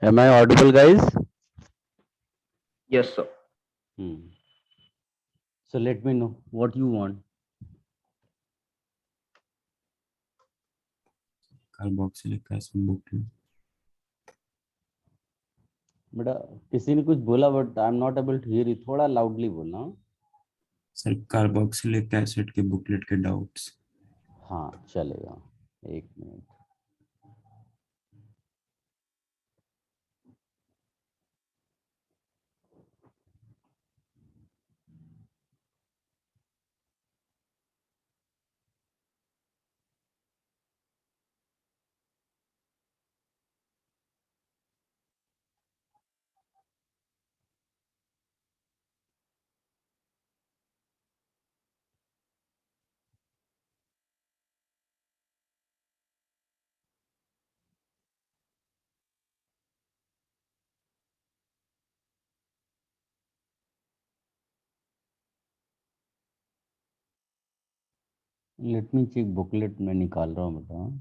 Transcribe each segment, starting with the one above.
Am I audible, guys? Yes, sir. So let me know what you want. Carboxylic acid booklet बेटा किसी ने कुछ बोला but I am not able to hear you, थोड़ा loudly बोलना। Sir carboxylic acid के booklet के doubts. हाँ चलेगा, एक minute. Let me check, booklet में निकाल रहा हूँ बेटा।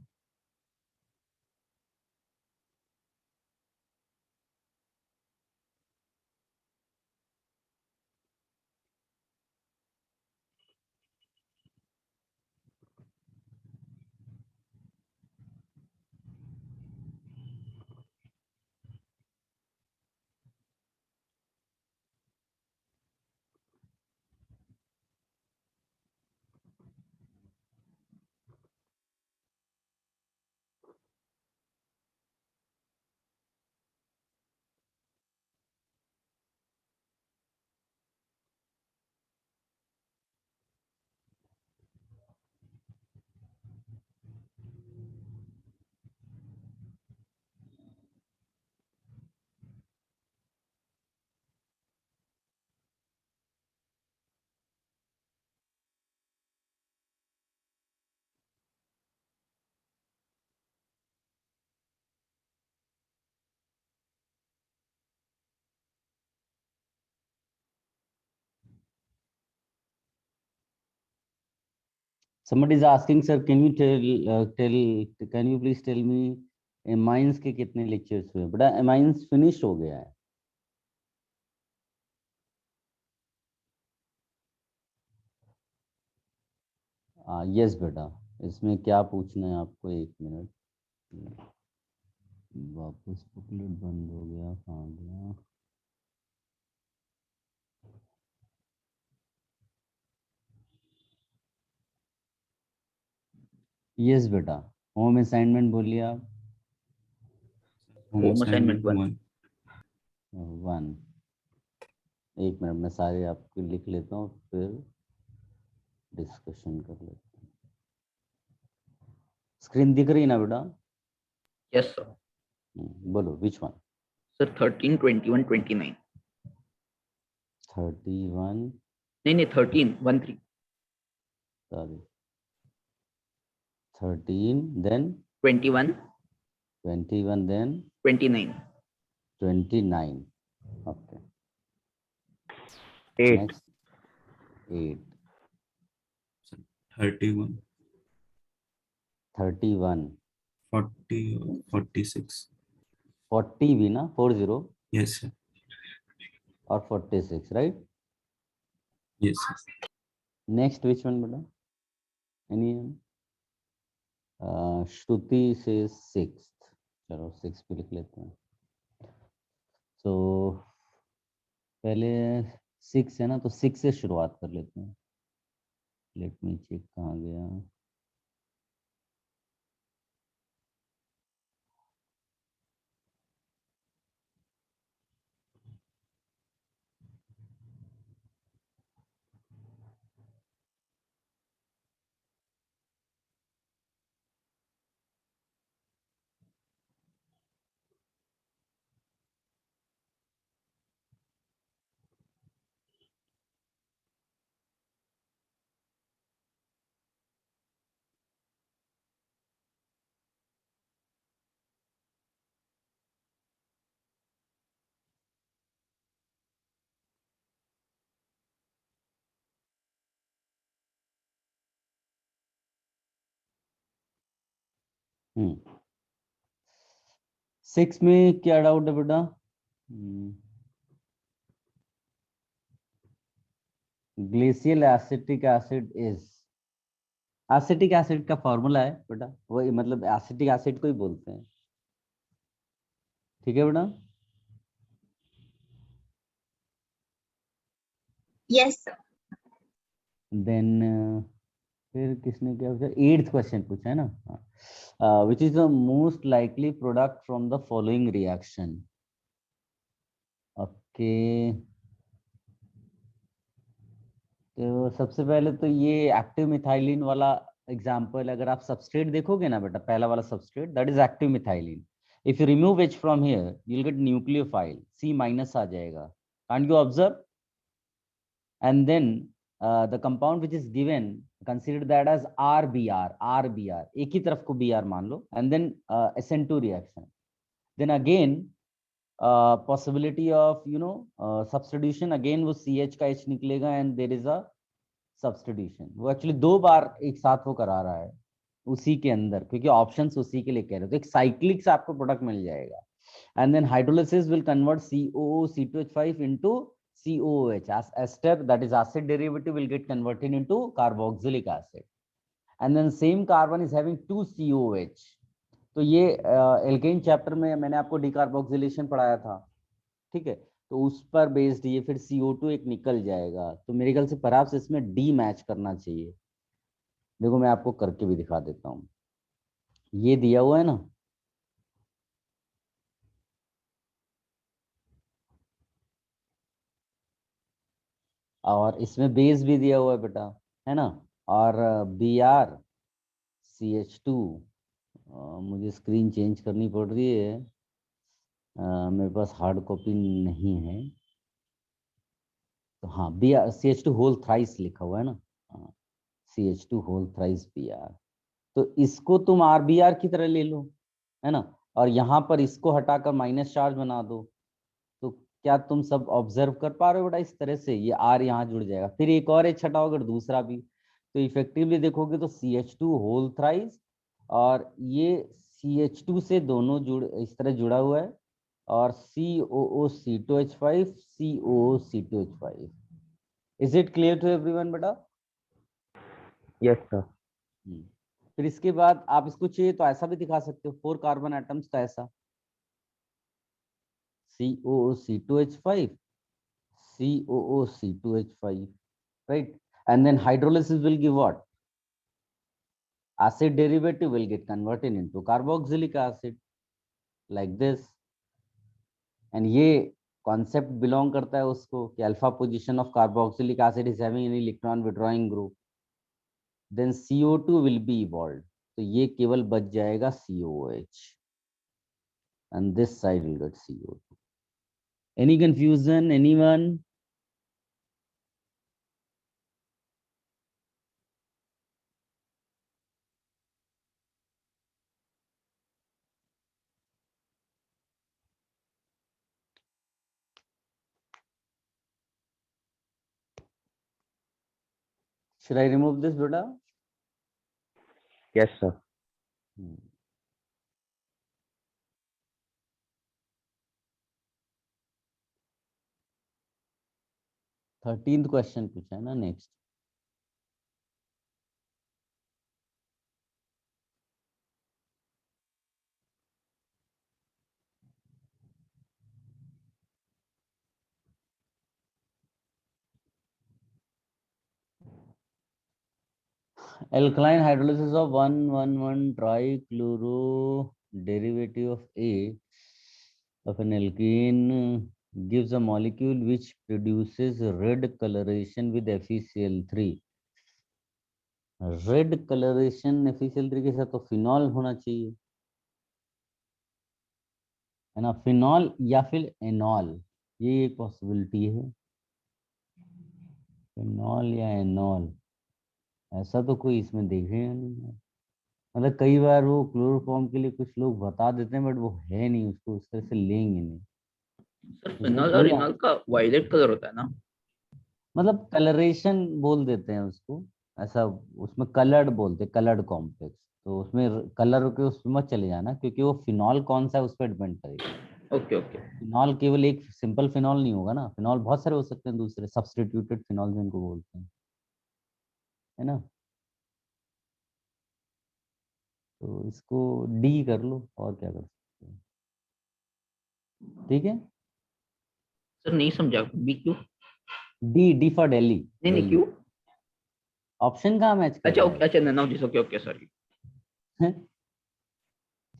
Somebody is asking, sir, can you can you please tell me amines के कितने लेक्चर्स हुए? बेटा एमाइंस फिनिश हो गया है। यस बेटा, इसमें क्या पूछना है आपको? एक मिनट, वापस बुकलेट बंद हो गया, कहाँ गया? यस बेटा, होम असाइनमेंट बोलिए आप। Home assignment one. 1। एक मिनट में सारे आपको लिख लेता हूँ, फिर डिस्कशन कर लेते हैं। स्क्रीन दिख रही है ना बेटा? Yes, sir. बोलो, विच वन? Sir, 13, 21, 29. 31, नहीं 13, 1 3. Sorry, 13, then 21, 21, then 29. 29। Okay, 8. Next 8, 31 31, 40 और 46। 40 भी ना, 40 यस सर। और 46, right? Yes sir. Next which one बेटा? एनी? श्रुति से 6। चलो 6 पे लिख लेते हैं। तो पहले 6 है ना, तो 6 से शुरुआत कर लेते हैं। लेट मी चेक, कहाँ गया? 6 में क्या डाउट है बेटा? Glacial acetic acid is, acetic acid का फॉर्मूला है बेटा, वही मतलब एसिटिक एसिड को ही बोलते हैं, ठीक है बेटा? Yes, sir. देन फिर किसने क्या पूछा? 8th क्वेश्चन पूछा है ना, which is the most likely product from the following reaction? Okay, तो सबसे पहले तो ये एक्टिव मिथाइलिन वाला एग्जांपल, अगर आप सबस्ट्रेट देखोगे ना बेटा, पहला वाला substrate that is active methylene, if you remove H from here you will get nucleophile, C- आ जाएगा, can't you observe? And then the compound which is given, consider that as RBr, एक ही तरफ को Br मान लो, and then SN2 reaction, then again possibility of substitution, again वो CH का H निकलेगा and there is a substitution, वो actually 2 बार एक साथ वो करा रहा है उसी के अंदर, क्योंकि ऑप्शंस उसी के लिए कह रहे हो, तो एक साइक्लिक से आपको प्रोडक्ट मिल जाएगा, and then hydrolysis will convert COO C2H5 into COOH, as ester, that is acid derivative, will get converted into carboxylic acid, and then same carbon is having 2 COOH, तो ये एल्केन चैप्टर में मैंने आपको decarboxylation पढ़ाया था, ठीक है, तो उस पर बेस्ड ये फिर CO2 एक निकल जाएगा, तो मेरे ख्याल से परहैप्स इसमें डी मैच करना चाहिए। देखो मैं आपको करके भी दिखा देता हूँ, ये दिया हुआ है ना, और इसमें बेस भी दिया हुआ है बेटा, है ना, और BrCH2, मुझे स्क्रीन चेंज करनी पड़ रही है, मेरे पास हार्ड कॉपी नहीं है, तो हाँ BrCH2 होल थ्राइस लिखा हुआ है ना, CH2 होल थ्राइस Br, तो इसको तुम RBr की तरह ले लो, है ना, और यहाँ पर इसको हटाकर माइनस चार्ज बना दो, तो क्या तुम सब ऑब्जर्व कर पा रहे हो बेटा? इस तरह से ये R यहाँ जुड़ जाएगा, फिर एक और H हटाओ अगर दूसरा भी, तो इफेक्टिवली देखोगे तो CH2 होल थ्राइस, और ये CH2 से दोनों जुड़ इस तरह जुड़ा हुआ है, और COOC2H5 COOC2H5, is it clear to everyone बेटा? Yes, sir. फिर इसके बाद आप इसको चाहिए तो ऐसा भी दिखा सकते हो, 4 कार्बन एटम्स का ऐसा, COOC2H5 COOC2H5, right? And then hydrolysis will give what? Acid derivative will get converted into carboxylic acid, like this. And ये concept belong करता है उसको कि alpha position of carboxylic acid is having an electron withdrawing group. Then CO2 will be evolved. तो ये केवल बच जाएगा COOH. And this side will get CO2. Any confusion? Anyone? Should I remove this, Buddha? Yes, sir. 13th question पूछा है ना next. Alkaline hydrolysis of 1,1,1 derivative of A of an alkene gives a molecule which produces red coloration with FeCl3. Red colouration FeCl3 के साथ तो phenol होना चाहिए, है ना, फिनॉल या फिर एनॉल, ये एक पॉसिबिलिटी है, फिनॉल या एनॉल, ऐसा तो कोई इसमें देखेगा नहीं, मतलब कई बार वो क्लोरोफॉर्म के लिए कुछ लोग बता देते हैं बट वो है नहीं, उसको उस तरह से लेंगे नहीं। सर फिनॉल और इनॉल का वायलेट कलर होता है ना, मतलब कलरेशन बोल देते हैं उसको, ऐसा उसमें कलर्ड बोलते हैं, कलर्ड कॉम्प्लेक्स, तो उसमें कलर के उसमें मत चले जाना, क्योंकि वो फिनॉल कौन सा है उस पर डिपेंड करेगा। Okay okay. फिनॉल केवल एक सिंपल फिनॉल नहीं होगा ना, फिनॉल बहुत सारे हो सकते हैं, दूसरे सब्स्टिट्यूटेड फिनॉल जिनको बोलते हैं, है ना। तो इसको डी कर लो, और क्या कर सकते हैं। ठीक है, सर नहीं समझा, बी क्यों? D, D for Delhi. नहीं नहीं, दिल्ली क्यों? ऑप्शन कहाँ मैच कर अच्छा रहा ओके, अच्छा now this, okay okay sorry. है। नहीं,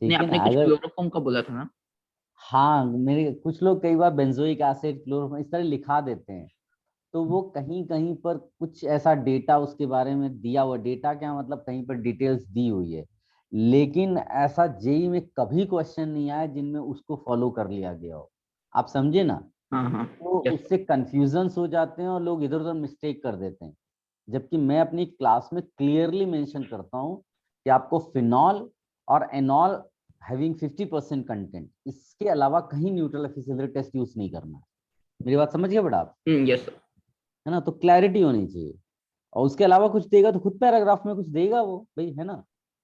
ठीक है आपने ना, कुछ अगर क्लोरोफॉर्म का बोला था ना? हाँ, मेरे कुछ लोग कई बार बेंजोइक एसिड, क्लोरोफॉर्म इस तरह लिखा देते हैं, तो वो कहीं कहीं पर कुछ ऐसा डेटा उसके बारे में दिया हुआ, डेटा क्या मतलब कहीं पर डिटेल्स दी हुई है, लेकिन ऐसा जेई में कभी क्वेश्चन नहीं आया जिनमें उसको फॉलो कर लिया गया हो। आप समझे ना, हाँ हाँ। तो यस। उससे कंफ्यूजन्स हो जाते हैं और लोग इधर उधर मिस्टेक कर देते हैं। जबकि मैं अपनी क्लास में क्लियरली मेंशन करता हूं कि आपको फिनॉल और एनॉल हैविंग 50% कंटेंट, इसके अलावा कहीं न्यूट्रल एफिशिएंसी टेस्ट यूज नहीं करना है। मेरी बात समझ गए बेटा आप, यस सर। है ना। तो क्लैरिटी होनी चाहिए, और उसके अलावा कुछ देगा तो खुद पैराग्राफ में कुछ देगा वो भाई, है ना।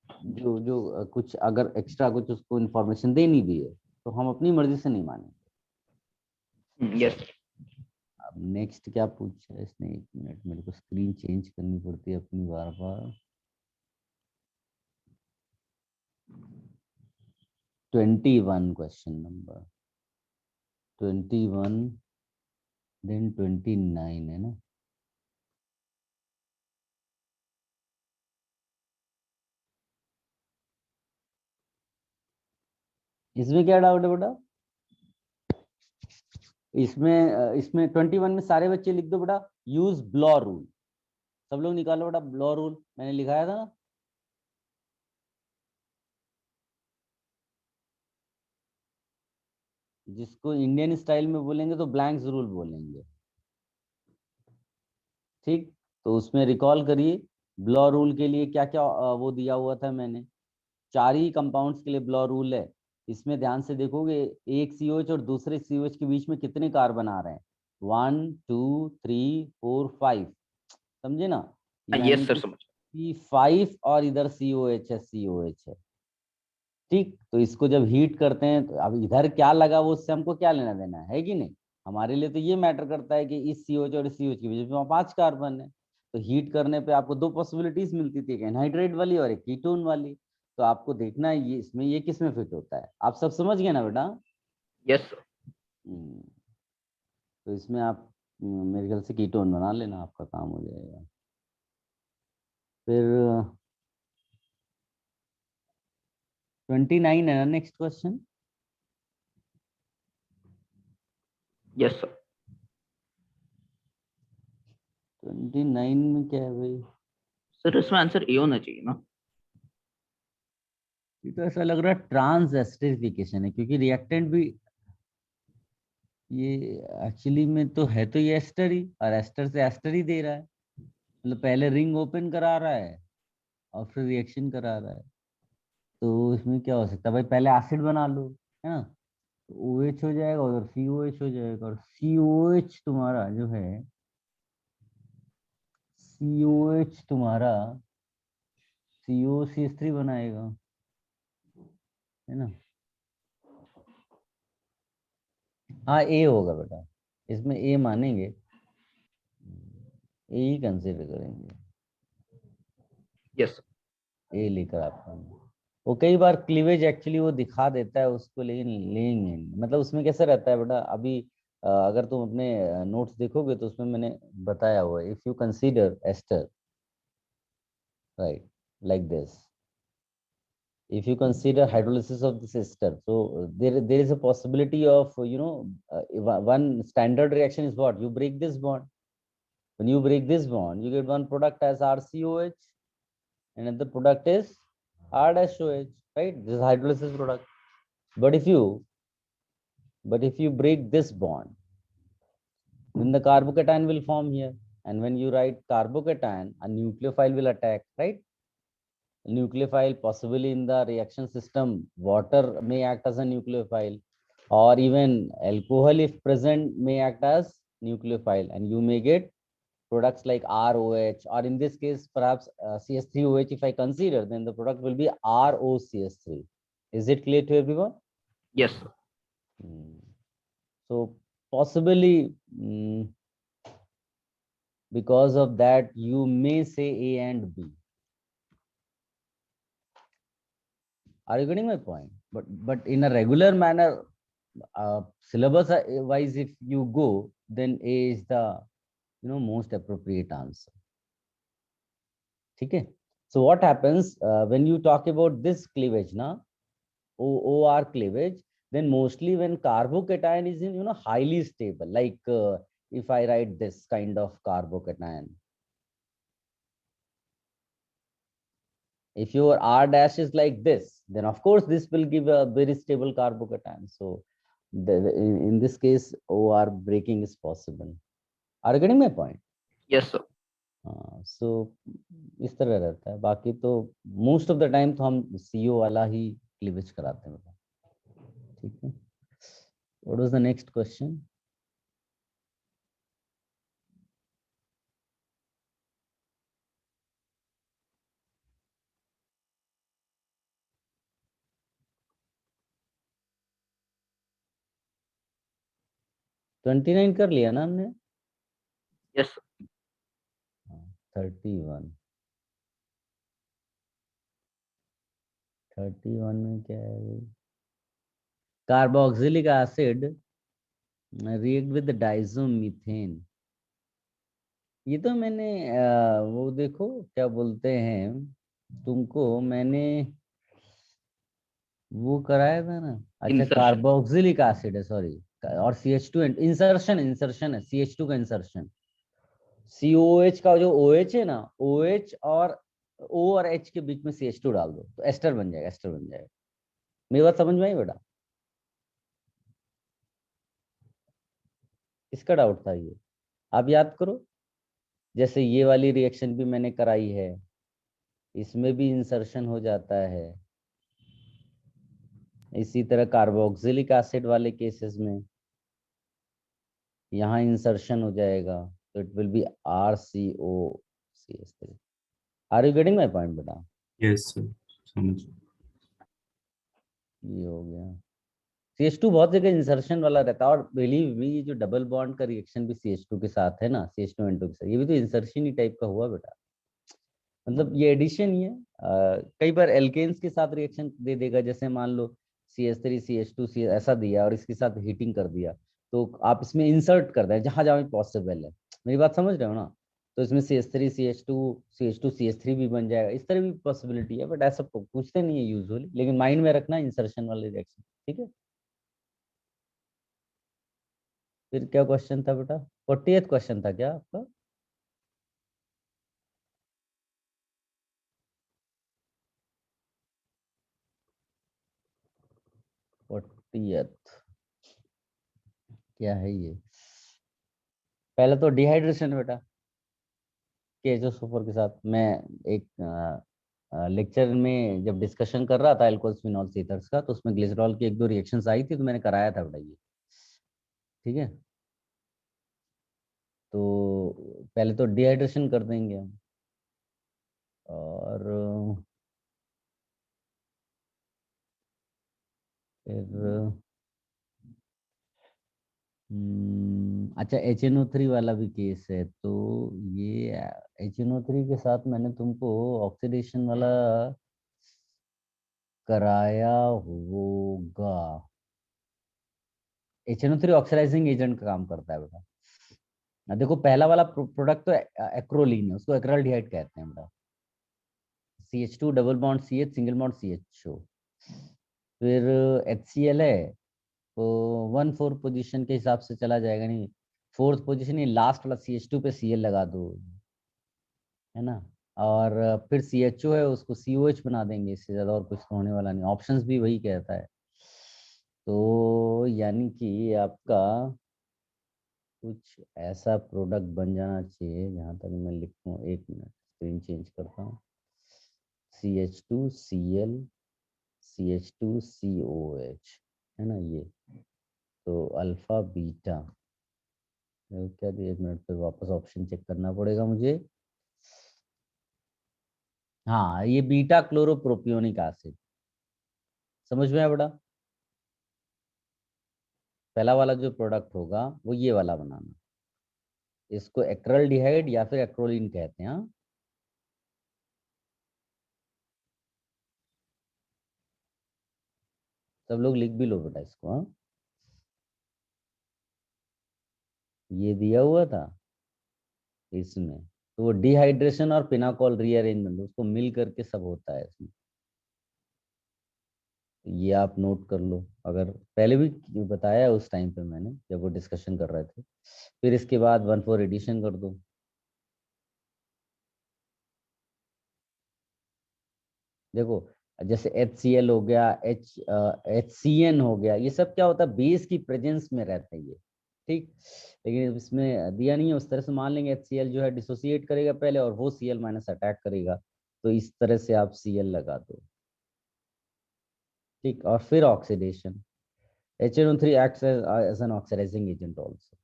जो जो कुछ अगर एक्स्ट्रा कुछ उसको इन्फॉर्मेशन देनी भी है तो हम अपनी मर्जी से नहीं मानेंगे। यस। अब नेक्स्ट क्या पूछा है इसने, एक मिनट, मेरे को स्क्रीन चेंज करनी पड़ती है अपनी बार बार। 21 क्वेश्चन नंबर 21, देन 29 है ना। इसमें क्या डाउट है बेटा, इसमें 21 में सारे बच्चे लिख दो बेटा, यूज ब्लॉ रूल। सब लोग निकालो बेटा, ब्लॉ रूल मैंने लिखाया था ना। जिसको इंडियन स्टाइल में बोलेंगे तो ब्लैंक्स रूल बोलेंगे। ठीक, तो उसमें रिकॉल करिए, ब्लॉ रूल के लिए क्या क्या वो दिया हुआ था मैंने। चार ही कंपाउंड्स के लिए ब्लॉ रूल है। इसमें ध्यान से देखोगे, एक सीओएच और दूसरे सीओएच के बीच में कितने कार्बन आ रहे हैं, 1 2 3 4 5, समझे ना। यस यानी सर, कि समझ। C5 और इधर सीओएच है, सीओएच है। ठीक, तो इसको जब हीट करते हैं तो अब इधर क्या लगा वो उससे हमको क्या लेना देना है कि नहीं। हमारे लिए तो ये मैटर करता है कि इस सीओएच और इस सीओएच के बीच में 5 कार्बन है। तो हीट करने पे आपको दो पॉसिबिलिटीज मिलती थी, एक एनहाइड्रेट वाली और एक कीटोन वाली। तो आपको देखना है ये इसमें ये किस में फिट होता है। आप सब समझ गए ना बेटा। Yes sir. हम्म, तो इसमें आप मेरे ख्याल से कीटोन बना लेना, आपका काम हो जाएगा। फिर 29 है ना नेक्स्ट क्वेश्चन। Yes sir. 29 में क्या है भाई, सर इसमें आंसर ए होना चाहिए ना? ये तो ऐसा लग रहा है ट्रांस एस्टरिफिकेशन है, क्योंकि रिएक्टेंट भी ये एक्चुअली में तो है, तो ये एस्टर ही, और एस्टर से एस्टर ही दे रहा है। मतलब पहले रिंग ओपन करा रहा है और फिर रिएक्शन करा रहा है। तो इसमें क्या हो सकता है भाई, पहले एसिड बना लो, है ना। तो OH हो जाएगा, उधर COH हो जाएगा, और COH तुम्हारा जो है, COH तुम्हारा COCH3 बनाएगा, है ना। हाँ, ए होगा बेटा, इसमें ए मानेंगे, ए ही कंसिडर करेंगे। Yes sir. ए लेकर आपका, वो कई बार क्लीवेज एक्चुअली वो दिखा देता है उसको, लेकिन लेंगे नहीं। मतलब उसमें कैसे रहता है बेटा, अभी अगर तुम अपने नोट्स देखोगे तो उसमें मैंने बताया हुआ है, if you consider ester, right, like this, if you consider hydrolysis of this ester, so there is a possibility of one standard reaction is what, you break this bond. When you break this bond, you get one product as RCOH, and another product is R-OH, right? This is hydrolysis product. But if you break this bond, then the carbocation will form here. And when you write carbocation, a nucleophile will attack, right? Nucleophile, possibly in the reaction system, water may act as a nucleophile, or even alcohol, if present, may act as nucleophile, and you may get products like ROH, or in this case perhaps CH3OH if I consider, then the product will be ROCH3. Is it clear to everyone? Yes, sir. So possibly because of that you may say A and B. Are you getting my point? But in a regular manner, syllabus wise, if you go, then A is the most appropriate answer. Okay. So what happens when you talk about this cleavage, na OR cleavage, then mostly when carbocation is in highly stable, like if I write this kind of carbocation, if your R dash is like this, then of course this will give a very stable carbocation. So in this case, OR breaking is possible. Are you getting my point? Yes, sir. सो इस तरह रहता है. बाकी तो most of the time तो हम CO वाला ही cleavage कराते हैं. ठीक है. What was the next question? Twenty 29 कर लिया ना हमने? यस, 31. 31 में क्या है? Carboxylic acid react with diazomethane. ये तो मैंने वो देखो क्या बोलते हैं, तुमको मैंने वो कराया था ना. अच्छा, Insertion. कार्बोक्सिलिक एसिड है, सॉरी, और CH2 इंसर्शन है, CH2 का इंसर्शन. COH का जो OH है ना, OH और O और H के बीच में CH2 डाल दो तो एस्टर बन जाएगा. मेरी बात समझ में आई बेटा? इसका डाउट था ये. आप याद करो, जैसे ये वाली रिएक्शन भी मैंने कराई है, इसमें भी इंसर्शन हो जाता है. इसी तरह कार्बोक्सिलिक एसिड वाले केसेस में यहाँ इंसर्शन हो जाएगा, तो it will be RCOCH3. Are you getting my point बेटा? यस सर, समझ. ये हो गया. CH2 बहुत जगह इंसर्शन वाला रहता है, और बिलीव मी जो डबल बॉन्ड का रिएक्शन भी CH2 के साथ है ना, CH2N2 के साथ, ये भी तो इंसर्शन ही टाइप का हुआ बेटा. मतलब ये एडिशन ही है. कई बार एल्केन्स के साथ रिएक्शन दे देगा, जैसे मान लो CH3 CH2 ऐसा दिया और इसके साथ हीटिंग कर दिया, तो आप इसमें इंसर्ट कर दें जहां जहां पॉसिबल है. मेरी बात समझ रहे हो ना? तो इसमें CH3 CH2 CH2 CH3 भी बन जाएगा. इस तरह भी पॉसिबिलिटी है, बट ऐसा पूछते नहीं है यूजुअली, लेकिन माइंड में रखना इंसर्शन वाले रिएक्शन. ठीक है. फिर क्या क्वेश्चन था बेटा? 40th क्वेश्चन था क्या आपका? क्या है ये? पहले तो डिहाइड्रेशन बेटा, केजोसोफर के साथ. मैं एक लेक्चर में जब डिस्कशन कर रहा था एल्कोहल्स फिनॉल्स ईथर्स का, तो उसमें ग्लिसरॉल की 1-2 रिएक्शंस आई थी, तो मैंने कराया था बेटा ये. ठीक है. तो पहले तो डिहाइड्रेशन कर देंगे हम, और फिर अच्छा, HNO3 वाला भी केस है. तो ये HNO3 के साथ मैंने तुमको ऑक्सीडेशन वाला कराया होगा. HNO3 ऑक्सीडाइजिंग एजेंट का काम करता है बेटा. देखो, पहला वाला प्रोडक्ट तो एक्रोलीन है, उसको एक्राल्डिहाइड कहते हैं बेटा. CH2 double bond CH single bond CHO. फिर HCl है, तो 1/4 पोजीशन के हिसाब से चला जाएगा. नहीं, 4th पोजीशन, ये लास्ट वाला CH2 पे Cl लगा दो, है ना. और फिर CHO है, उसको COH बना देंगे. इससे ज्यादा और कुछ तो होने वाला नहीं. ऑप्शंस भी वही कहता है. तो यानी कि आपका कुछ ऐसा प्रोडक्ट बन जाना चाहिए. जहां तक मैं लिखूं, एक मिनट स्क्रीन चेंज करता हूँ. CH2Cl CH2COH, है ना ये. तो अल्फा बीटा क्या दिया, एक मिनट पे वापस ऑप्शन चेक करना पड़ेगा मुझे। हाँ, ये बीटा क्लोरोप्रोपियोनिक एसिड, समझ में आया बेटा? पहला वाला जो प्रोडक्ट होगा वो ये वाला बनाना, इसको एक्रल्डिहाइड या फिर एक्रोलिन कहते हैं। हाँ? सब लोग लिख भी लो बेटा इसको। हाँ, ये दिया हुआ था इसमें, तो वो डिहाइड्रेशन और पिनाकोल रीअरेंजमेंट उसको मिल करके सब होता है इसमें। ये आप नोट कर लो, अगर पहले भी बताया है उस टाइम पे मैंने जब वो डिस्कशन कर रहे थे। फिर इसके बाद 1,4 एडिशन कर दो। देखो, जैसे HCl हो गया, HCN हो गया, ये सब क्या होता है, बेस की प्रेजेंस में रहते हैं ये। ठीक, लेकिन इसमें दिया नहीं है उस तरह से। मान लेंगे HCl जो है डिसोसिएट करेगा पहले और वो Cl माइनस अटैक करेगा, तो इस तरह से आप Cl लगा दो। ठीक, और फिर oxidation, HNO3 acts as an oxidizing agent also.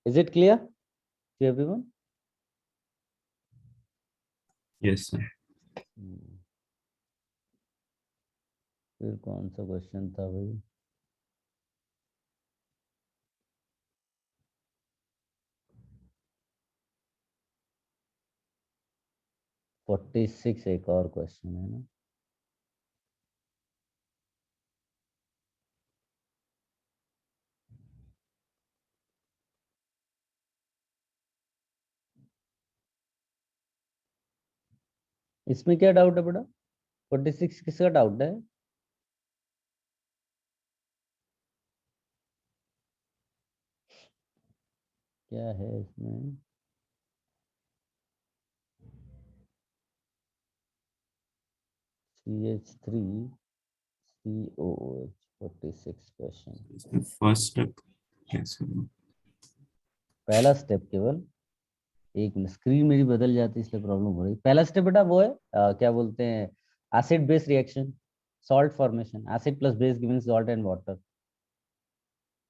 Is it clear to everyone? Yes, sir. फिर कौन सा क्वेश्चन था भाई? फोर्टी सिक्स एक और क्वेश्चन है ना। इसमें क्या डाउट है बेटा? 46 किसका डाउट है? क्या है इसमें? CH3 COOH 46 question. इसमें फर्स्ट स्टेप कैसे होगा? पहला स्टेप केवल, एक मिनट, स्क्रीन मेरी बदल जाती है इसलिए प्रॉब्लम हो रही है। पहला स्टेप बेटा वो है क्या बोलते हैं, acid base reaction, salt formation, acid plus base given salt and water.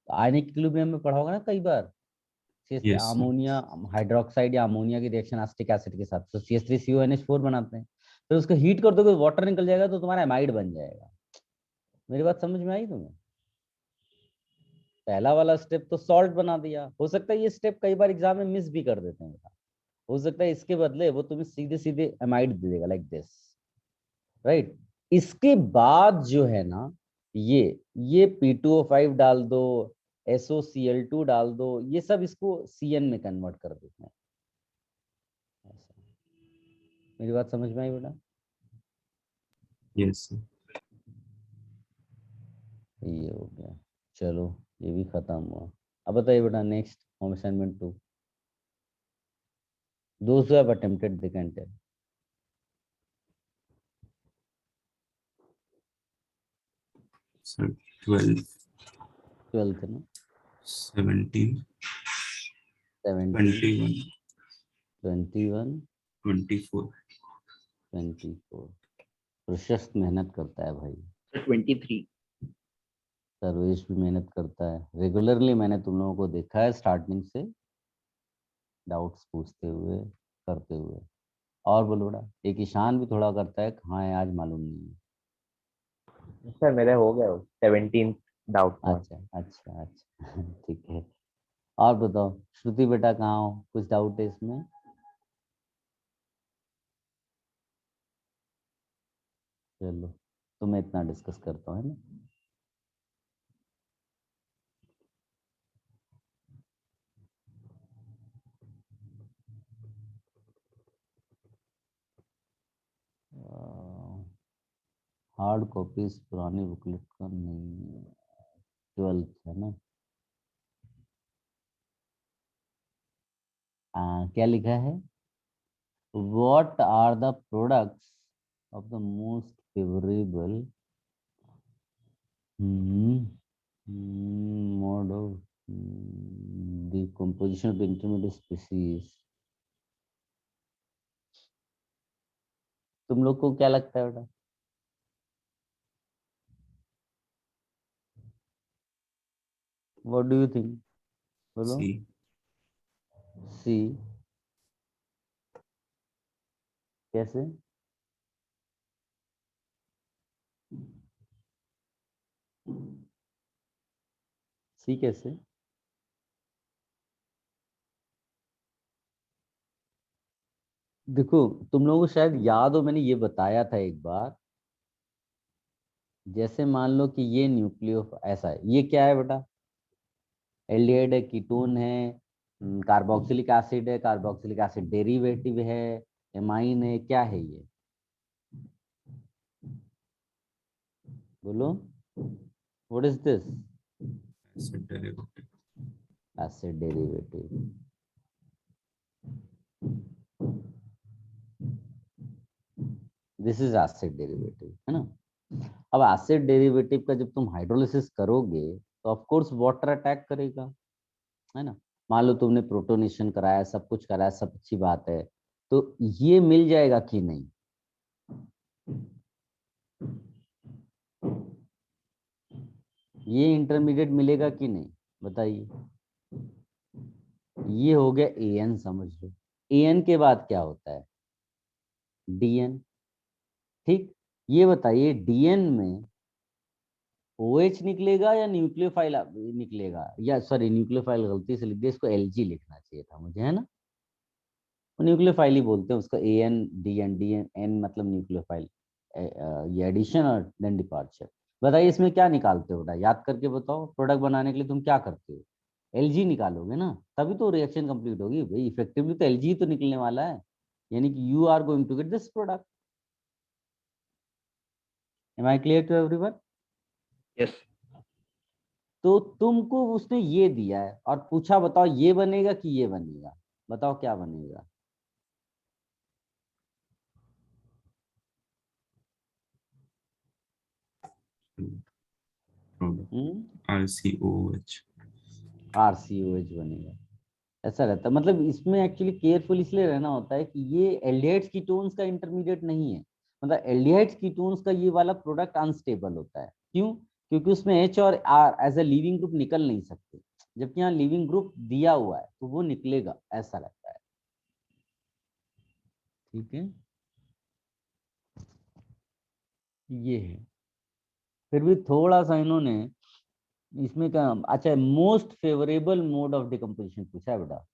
Ionic equilibrium में पढ़ा होगा ना कई बार, Yes, sir. अमोनिया हाइड्रोक्साइड या अमोनिया की रिएक्शन एसिटिक एसिड के साथ तो CH3CONH4 बनाते हैं। फिर उसको हीट कर दोगे, वाटर निकल जाएगा तो तुम्हारा एमाइड बन जाएगा। मेरी बात समझ में आई तुम्हें? पहला वाला स्टेप तो सॉल्ट बना दिया, हो सकता है ये स्टेप कई बार एग्जाम में मिस भी कर देते हैं, हो सकता है इसके बदले वो तुम्हें सीधे सीधे एमाइड दे देगा लाइक दिस, राइट। इसके बाद जो है ना, ये P2O5 डाल दो, SOCl2 डाल दो, ये सब इसको CN में कन्वर्ट कर देते हैं। ऐसा। मेरी बात समझ में आई बेटा? Yes, sir. ये हो गया, चलो ये भी खत्म हुआ। अब बताइए बेटा, next home assignment 2, those who have attempted they can tell। Sir, 12, 12th ना, 17, 17, 21, 21, 24. 24। प्रशस्त मेहनत करता है भाई। 23। सर्वेश भी मेहनत करता है रेगुलरली, मैंने तुम लोगों को देखा है स्टार्टिंग से डाउट्स पूछते हुए, करते हुए। और बोलो बेटा, एक ईशान भी थोड़ा करता है, कहाँ है आज मालूम नहीं है। सर मेरे हो गए 17 डाउट पॉइंट। अच्छा अच्छा अच्छा ठीक है। और बताओ श्रुति बेटा, कहाँ हो? कुछ डाउट है इसमें? चलो, तो मैं इतना डिस्कस करता हूँ, है ना। हार्ड कॉपीज पुरानी बुकलेट का नहीं, 12th है ना। क्या लिखा है? What are the products of the most favorable mode of the composition of the intermediate species? तुम लोग को क्या लगता है बेटा? What do you think? बोलो। C. सी कैसे? सी कैसे? देखो तुम लोगों को शायद याद हो, मैंने ये बताया था एक बार। जैसे मान लो कि ये न्यूक्लियो ऐसा है, ये क्या है बेटा? एल्डिहाइड है, कीटोन है, कार्बोक्सिलिक एसिड है, कार्बोक्सिलिक एसिड डेरिवेटिव है, एमाइन है, क्या है ये? बोलो, what is this? Acid derivative. Acid derivative. This is acid derivative, है ना? अब एसिड डेरिवेटिव का जब तुम हाइड्रोलिसिस करोगे तो ऑफ कोर्स वाटर अटैक करेगा, है ना? मान लो तुमने प्रोटोनेशन कराया, सब कुछ कराया, सब अच्छी बात है, तो ये मिल जाएगा कि नहीं? ये इंटरमीडिएट मिलेगा कि नहीं, बताइए? ये हो गया एन, समझ लो। एन के बाद क्या होता है? डीएन। ठीक, ये बताइए डीएन में OH निकलेगा या न्यूक्लियोफाइल निकलेगा? या सॉरी, न्यूक्लियोफाइल गलती से लिख दिया, इसको LG लिखना चाहिए था मुझे, है ना? न्यूक्लियोफाइल ही बोलते हैं उसको, AN DN, DN N मतलब न्यूक्लियोफाइल। ये एडिशन और देन डिपार्चर। बताइए इसमें क्या निकालते हो बेटा, याद करके बताओ। प्रोडक्ट बनाने के लिए तुम क्या करते हो? LG निकालोगे ना, तभी तो रिएक्शन कंप्लीट होगी भाई। इफेक्टिवली तो LG तो निकलने वाला है, यानी कि you are going to get this product. Am I clear to everyone? Yes. तो तुमको उसने ये दिया है और पूछा बताओ ये बनेगा कि ये बनेगा, बताओ क्या बनेगा? RCOH। RCOH बनेगा, ऐसा रहता है। मतलब इसमें एक्चुअली केयरफुल इसलिए रहना होता है कि ये एल्डिहाइड्स कीटोन्स का इंटरमीडिएट नहीं है। मतलब एल्डिहाइड्स कीटोन्स का ये वाला प्रोडक्ट अनस्टेबल होता है। क्यों? क्योंकि उसमें H और R as a leaving group निकल नहीं सकते, जबकि यहाँ लीविंग ग्रुप दिया हुआ है तो वो निकलेगा, ऐसा रहता है। ठीक है, ये है। फिर भी थोड़ा सा इन्होंने इसमें क्या, अच्छा most favourable mode of decomposition पूछा है बेटा।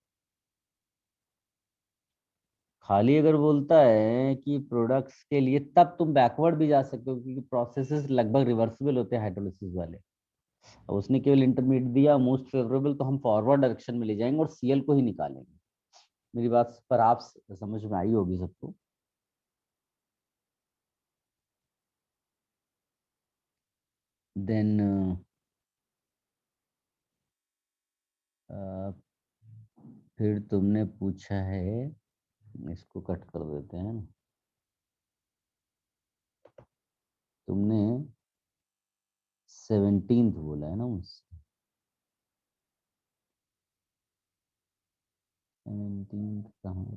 खाली अगर बोलता है कि प्रोडक्ट्स के लिए, तब तुम बैकवर्ड भी जा सकते हो क्योंकि प्रोसेसेस लगभग रिवर्सिबल होते हैं हाइड्रोलिसिस वाले। अब उसने केवल इंटरमीडिएट दिया मोस्ट फेवरेबल, तो हम फॉरवर्ड डायरेक्शन में ले जाएंगे और सीएल को ही निकालेंगे। मेरी बात पर आप समझ में आई होगी सबको? देन फिर तुमने पूछा है, इसको कट कर देते हैं ना। तुमने 17th बोला है ना मुझसे? 17th कहाँ है?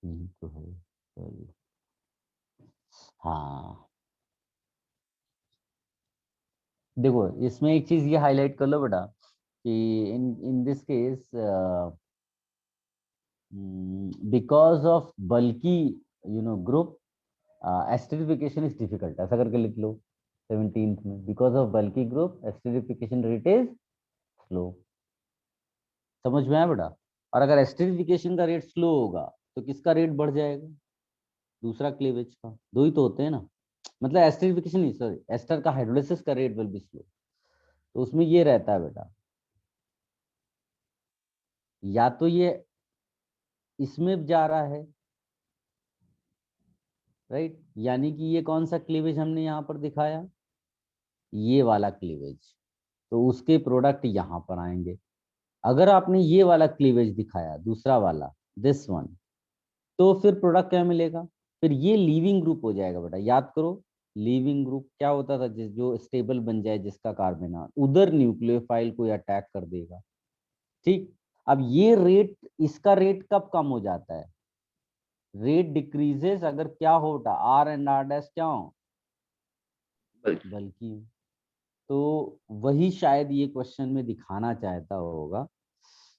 यही तो है, सॉरी। हाँ, देखो इसमें एक चीज ये हाईलाइट कर लो बेटा कि in in this case because of bulky group esterification is difficult, ऐसा करके लिख लो 17th में। Because of bulky group esterification rate is slow. समझ में आया बेटा? और अगर एस्टरिफिकेशन का रेट स्लो होगा तो किसका रेट बढ़ जाएगा? दूसरा क्लीवेज का। दो ही तो होते हैं ना, मतलब एस्टरिफिकेशन नहीं, सॉरी, एस्टर का हाइड्रोलिसिस का रेट विल बी स्लो। तो उसमें ये रहता है बेटा, या तो ये इसमें जा रहा है, राइट, यानी कि ये कौन सा क्लीवेज हमने यहाँ पर दिखाया, ये वाला क्लीवेज, तो उसके प्रोडक्ट यहाँ पर आएंगे। अगर आपने ये वाला क्लीवेज दिखाया, दूसरा वाला, दिस वन, तो फिर प्रोडक्ट क्या मिलेगा? फिर ये लीविंग ग्रुप हो जाएगा बेटा। याद करो, लीविंग ग्रुप क्या होता था? जो स्टेबल बन जाए, जिसका कार्बन उधर न्यूक्लियोफाइल को अटैक कर देगा। ठीक, अब ये रेट, इसका रेट कब कम हो जाता है? रेट डिक्रीजेस अगर क्या होता, आर एंड आर डैश क्या हो, बल्कि। तो वही शायद ये क्वेश्चन में दिखाना चाहता होगा।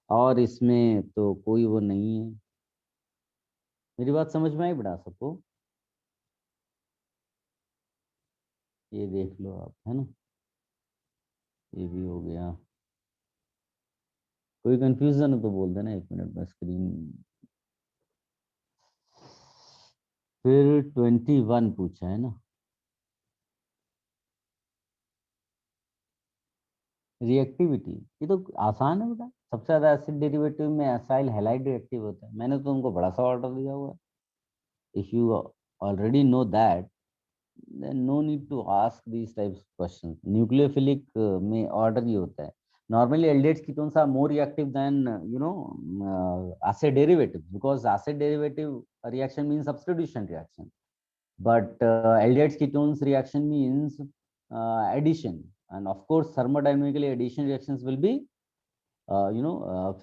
और इसमें तो कोई वो नहीं है। मेरी बात समझ में आई बेटा सबको? ये देख लो आप, है ना, ये भी हो गया। कोई कंफ्यूजन हो तो बोल देना, 1 मिनट में स्क्रीन। फिर 21 पूछा है ना, रिएक्टिविटी। ये तो आसान है बेटा, सबसे ज्यादा एसिड डेरिवेटिव में एसाइल हैलाइड रिएक्टिव होता है। मैंने तो उनको बड़ा सा ऑर्डर दिया हुआ है। If you already know that, then no need to ask these types of questions. Nucleophilic में order ही होता है। Normally aldehydes ketones are more reactive than acid derivatives, because acid derivative reaction means substitution reaction, but aldehydes ketones reaction means addition, and of course thermodynamically addition reactions will be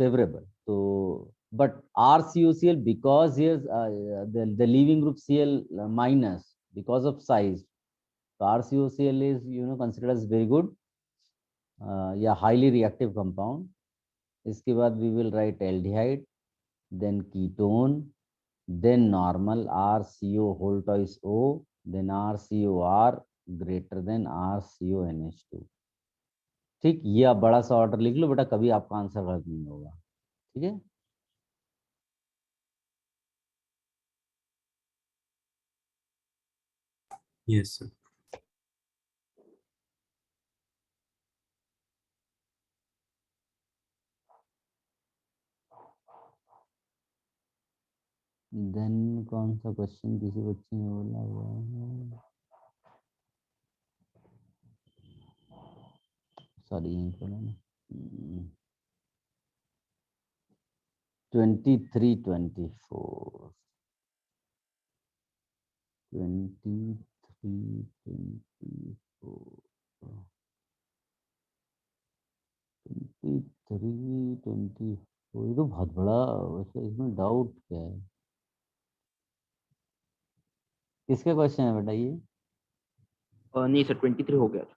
favorable. So but RCOCl, because here's the leaving group Cl minus, because of size, so RCOCl is considered as very good या highly reactive compound. इसके बाद we will write aldehyde, then ketone, then normal RCO whole twice O, then RCOR greater than RCONH2. ठीक, ये आप बड़ा सा order लिख लो बेटा, कभी आपका आंसर गलत नहीं होगा। ठीक है, Yes, sir. देन कौन सा क्वेश्चन किसी बच्चे ने बोला हुआ है? सॉरी, यहीं पर है ना। 23, 24, 23, 24, 23, 24। ये तो बहुत बड़ा, वैसे इसमें डाउट क्या है? किसके क्वेश्चन है बेटा ये? नहीं सर, 23 हो गया था।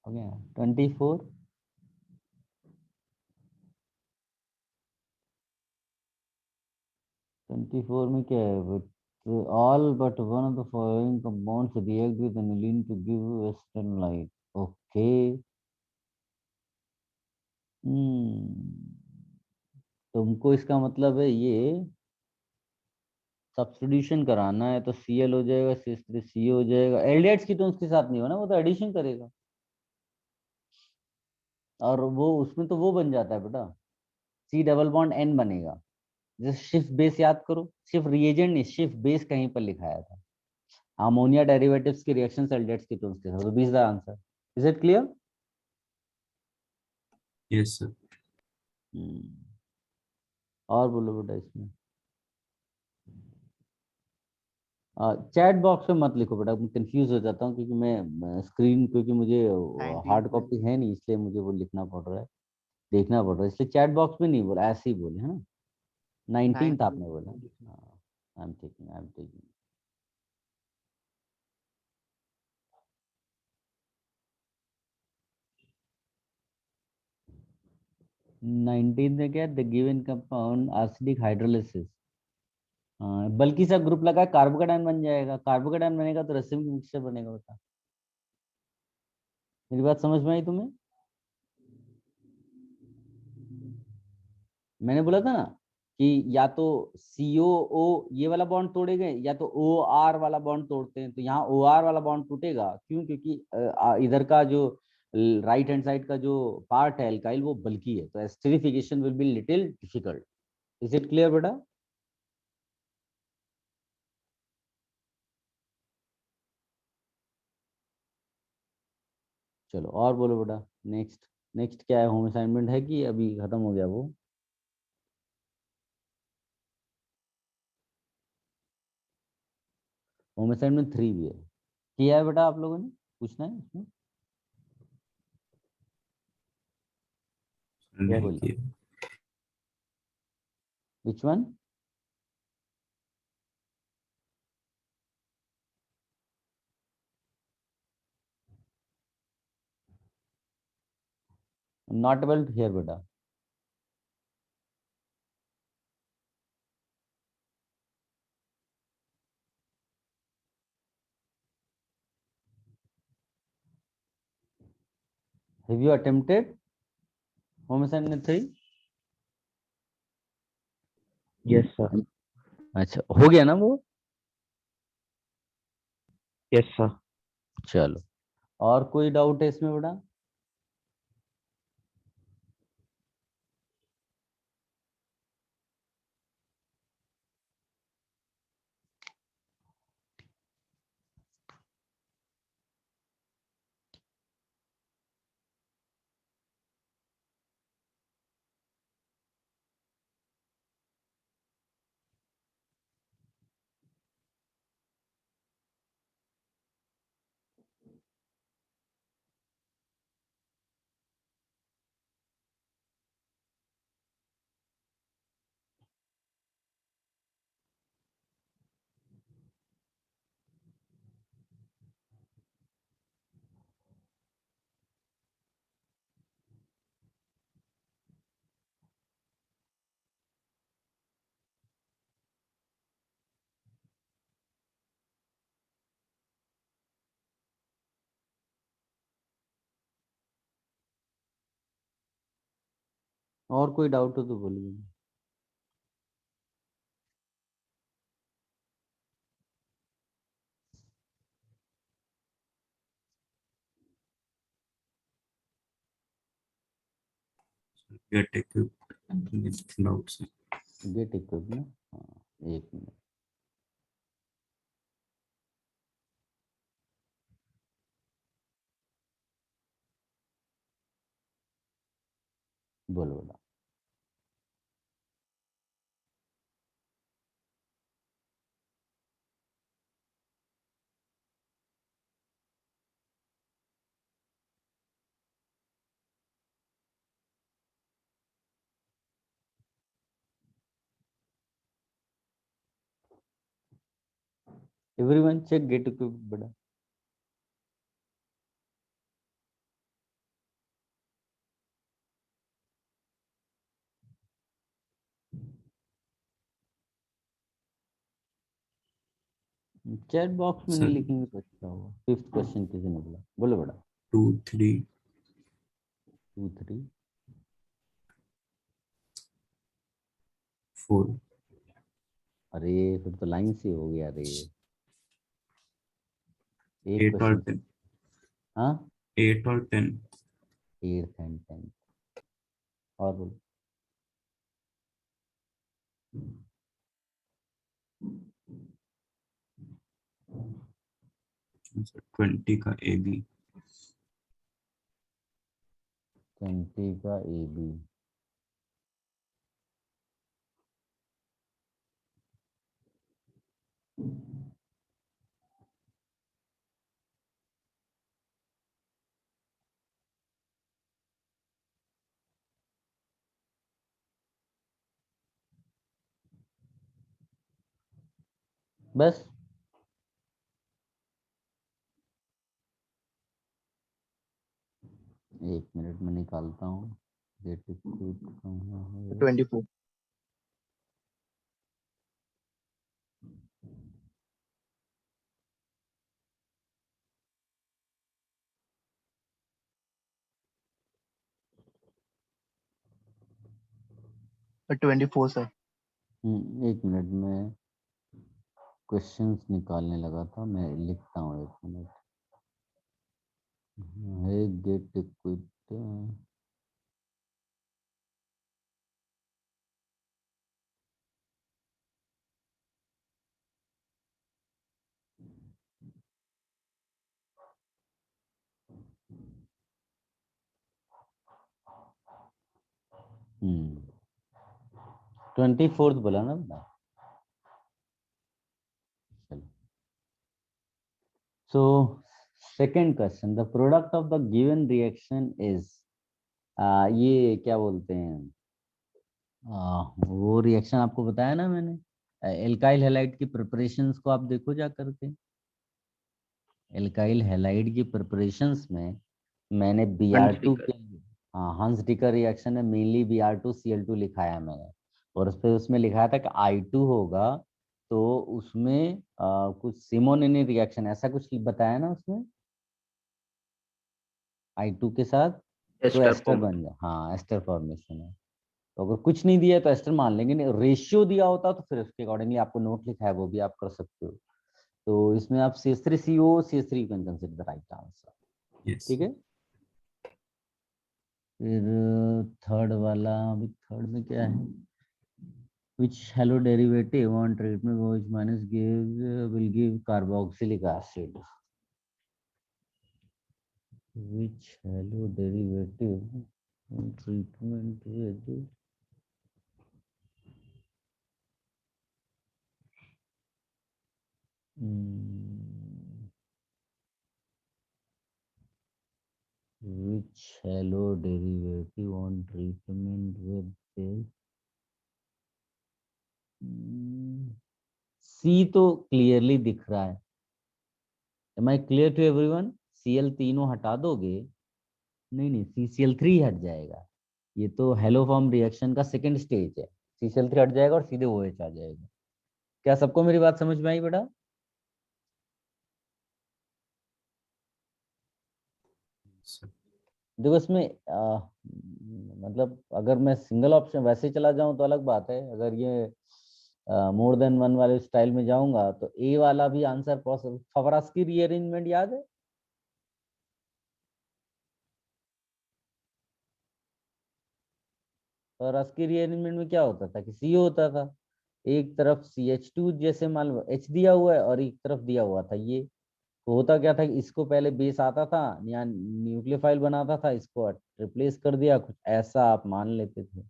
हो गया 24। 24 में क्या है? All but one of the following compounds react with aniline to give western light. Okay. तुमको इसका मतलब है ये सब्स्टिट्यूशन कराना है, तो Cl हो जाएगा, CH3 हो जाएगा। एल्डिहाइड्स की तो उसके साथ नहीं होना, वो तो एडिशन करेगा, और वो उसमें तो वो बन जाता है बेटा, C डबल बॉन्ड N बनेगा। जैसे शिफ्ट बेस याद करो, शिफ्ट रिएजेंट नहीं, शिफ्ट बेस कहीं पर लिखाया था। अमोनिया डेरिवेटिव्स की रिएक्शन एल्डिहाइड्स कीटोन्स के साथ, तो B is the answer. Is it clear? Yes, sir. और बोलो बेटा इसमें। चैट बॉक्स में मत लिखो बेटा, मैं कंफ्यूज हो जाता हूँ, क्योंकि मैं स्क्रीन, क्योंकि मुझे हार्ड कॉपी है नहीं, इसलिए मुझे वो लिखना पड़ रहा है, देखना पड़ रहा है, इसलिए चैट बॉक्स में नहीं बोला, ऐसे ही बोले, है ना। 19th आपने बोला। I am taking, I am taking. 19 में क्या, the given compound acidic hydrolysis. बल्कि सा ग्रुप लगा, कार्बोकेटायन बन जाएगा, कार्बोकेटायन बनेगा तो रेसिमिक मिक्सचर बनेगा बेटा। मेरी बात समझ में आई तुम्हें? मैंने बोला था ना कि या तो COO ये वाला बॉन्ड तोड़ेंगे, या तो OR वाला बॉन्ड तोड़ते हैं। तो यहाँ OR वाला बॉन्ड टूटेगा, क्यों? क्योंकि इधर का जो राइट हैंड साइड का जो पार्ट है एल्काइल, वो बल्कि है, तो esterification will be little difficult. Is it clear बेटा? चलो और बोलो बेटा। नेक्स्ट, नेक्स्ट क्या है? होम असाइनमेंट है कि अभी खत्म हो गया वो? होम असाइनमेंट 3 भी है। किया है बेटा आप लोगों ने? पूछना है इसमें? नहीं बोलो, किया। Which one? Not able to hear बेटा। Have you attempted home assignment 3? Yes, sir. अच्छा, हो गया ना वो? Yes, sir. चलो, और कोई डाउट है इसमें बड़ा? और कोई डाउट हो तो बोलिए। Get equipped with clouds. Get equip ना, हाँ, एक मिनट। बोलो बेटा। एवरीवन चेक गेट इक्विप बेटा। चैट बॉक्स में नहीं सर लिखेंगे तो अच्छा होगा। फिफ्थ क्वेश्चन किसी ने बोला, बोलो बेटा। 2 3 2 3 4 अरे फिर तो लाइन से हो गया रे। एक 8 और क्वेश्चन। 10 हाँ, 8 और 10 8 एंड 10 और बोलो। सर 20 का ए बी 20 का ए बी। बस एक मिनट में निकालता हूँ। गेट इक्विप कहाँ है? 24. Or 24, sir. एक मिनट में क्वेश्चंस निकालने लगा था, मैं लिखता हूँ एक मिनट। है गेट इक्विप। हम्म 24 बोला ना बेटा। चलो, so second question, the product of the given reaction is ये क्या बोलते हैं, वो रिएक्शन आपको बताया ना मैंने, एल्काइल हैलाइड की प्रिपरेशंस को आप देखो जा करके। एल्काइल हैलाइड की प्रिपरेशंस में मैंने Br2 के, हाँ, हंस डिकर रिएक्शन में मेनली Br2Cl2 लिखाया मैंने, और उस पे उसमें लिखा था कि I2 होगा, तो उसमें कुछ सिमोनिनी रिएक्शन ऐसा कुछ बताया ना उसमें I2 के साथ। तो एस्टर एस्टर फॉर्म। बन जाए। हाँ, एस्टर फॉर्मेशन है। तो अगर कुछ नहीं दिया है तो एस्टर मान लेंगे, नहीं रेशियो दिया होता तो फिर उसके अकॉर्डिंगली आपको नोट लिखा है वो भी आप कर सकते हो। तो इसमें आप CH3CO CH3 you can consider the right answer. Yes. ठीक है। फिर थर्ड वाला, अभी थर्ड में क्या है, which halo derivative on treatment OH minus will give carboxylic acid, which halo derivative on treatment with which halo derivative on treatment with this C तो clearly दिख रहा है। Am I clear to everyone? Cl तीनों हटा दोगे, नहीं नहीं CCl3 हट जाएगा। ये तो हेलो फॉर्म रिएक्शन का सेकंड स्टेज है। CCl3 हट जाएगा और सीधे OH आ जाएगा। क्या सबको मेरी बात समझ में आई बेटा? Sir. देखो इसमें मतलब अगर मैं सिंगल ऑप्शन वैसे चला जाऊं तो अलग बात है। अगर ये मोर देन वन वाले स्टाइल में जाऊंगा तो ए वाला भी आंसर पॉसिबल। फवरास्की रीअरेंजमेंट याद है? फवरास्की रीअरेंजमेंट में क्या होता था कि सी होता था, एक तरफ CH2 जैसे मान लो H दिया हुआ है और एक तरफ दिया हुआ था ये। तो होता क्या था कि इसको पहले बेस आता था या न्यूक्लियोफाइल बनाता था, इसको रिप्लेस कर दिया, कुछ ऐसा आप मान लेते थे।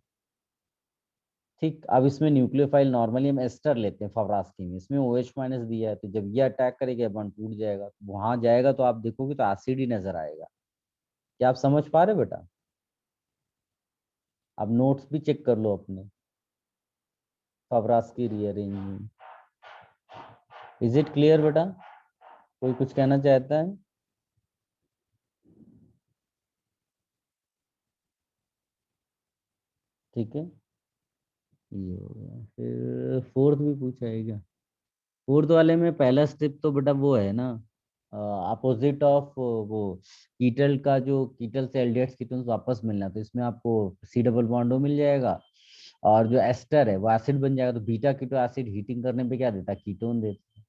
ठीक, अब इसमें न्यूक्लियोफाइल नॉर्मली हम एस्टर लेते हैं फवरास्की में, इसमें OH माइनस दिया है, तो जब ये अटैक करेगा बॉन्ड टूट जाएगा, तो वहां जाएगा तो आप देखोगे तो एसिड ही नजर आएगा। क्या आप समझ पा रहे बेटा? आप नोट्स भी चेक कर लो अपने, फवरास्की रीअरेंजमेंट। इज इट क्लियर बेटा? कोई कुछ कहना चाहता है? ठीक है, ये हो गया। फिर फोर्थ भी पूछा है क्या? फोर्थ वाले में पहला स्टेप तो बेटा वो है ना, अपोजिट ऑफ वो कीटल का, जो कीटल से एल्डिहाइड्स कीटोन्स वापस मिलना, तो इसमें आपको C डबल बॉन्डो मिल जाएगा और जो एस्टर है वो एसिड बन जाएगा। तो बीटा कीटो एसिड हीटिंग करने पे क्या देता है? कीटोन देता है।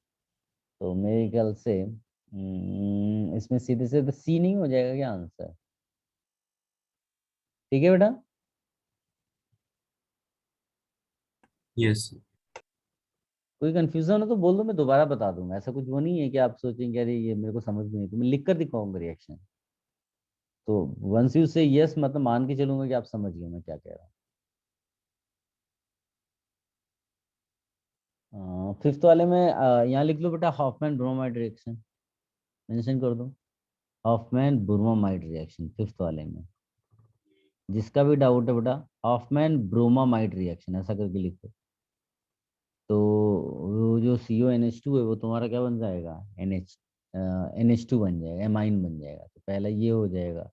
तो मेरे ख्याल से इसमें सीधे से C नहीं हो जाएगा क्या आंसर? ठीक है बेटा। Yes. Sir. कोई कंफ्यूजन हो तो बोल दो, मैं दोबारा बता दूंगा। ऐसा कुछ वो नहीं है कि आप सोचेंगे अरे ये मेरे को समझ में नहीं, तो मैं लिख कर दिखाऊंगा रिएक्शन। तो वंस यू से यस मतलब मान के चलूंगा कि आप समझ गए मैं क्या कह रहा हूँ। फिफ्थ वाले में यहाँ लिख लो बेटा, हॉफमैन ब्रोमाइड रिएक्शन मेंशन कर दो। हॉफमैन ब्रोमाइड रिएक्शन फिफ्थ वाले में, जिसका भी डाउट है बेटा, हॉफमैन ब्रोमाइड रिएक्शन ऐसा करके लिखो। तो वो जो CONH2 है वो तुम्हारा क्या बन जाएगा? NH2 बन जाएगा, एमाइन बन जाएगा। तो पहला ये हो जाएगा।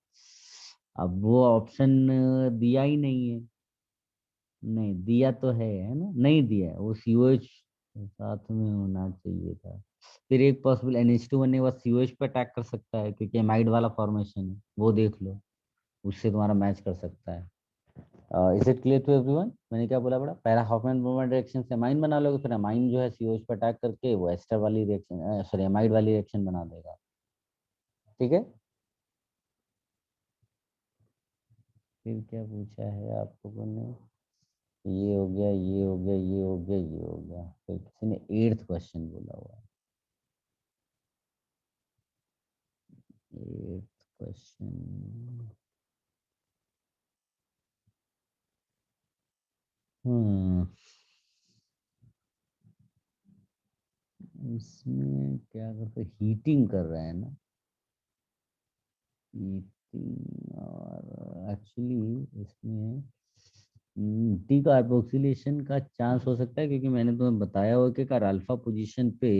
अब वो ऑप्शन दिया ही नहीं है, नहीं दिया तो है ना? नहीं दिया है, वो COH साथ में होना चाहिए था। फिर एक पॉसिबल NH2 बनने के बाद COH पे अटैक कर सकता है, क्योंकि एमाइड वाला फॉर्मेशन है, वो देख लो, उससे तुम्हारा मैच कर सकता है। Is it clear to everyone? मैंने क्या बोला बड़ा? पहला हॉफमैन ब्रोमाइड रिएक्शन से अमाइन बना लोगे, फिर अमाइन जो है COH पे अटैक करके वो एस्टर वाली रिएक्शन, सॉरी अमाइड वाली रिएक्शन बना देगा। ठीक है। फिर क्या पूछा है आप लोगों ने? ये हो गया, ये हो गया, ये हो गया, ये हो गया। फिर किसी ने 8th क्वेश्चन बोला हुआ है। 8th क्वेश्चन, हम्म, इसमें क्या करते, हीटिंग कर रहे हैं ना, हीटिंग, और एक्चुअली इसमें डी कार्बोक्सिलेशन का चांस हो सकता है, क्योंकि मैंने तुम्हें बताया हो कि अगर अल्फा पोजीशन पे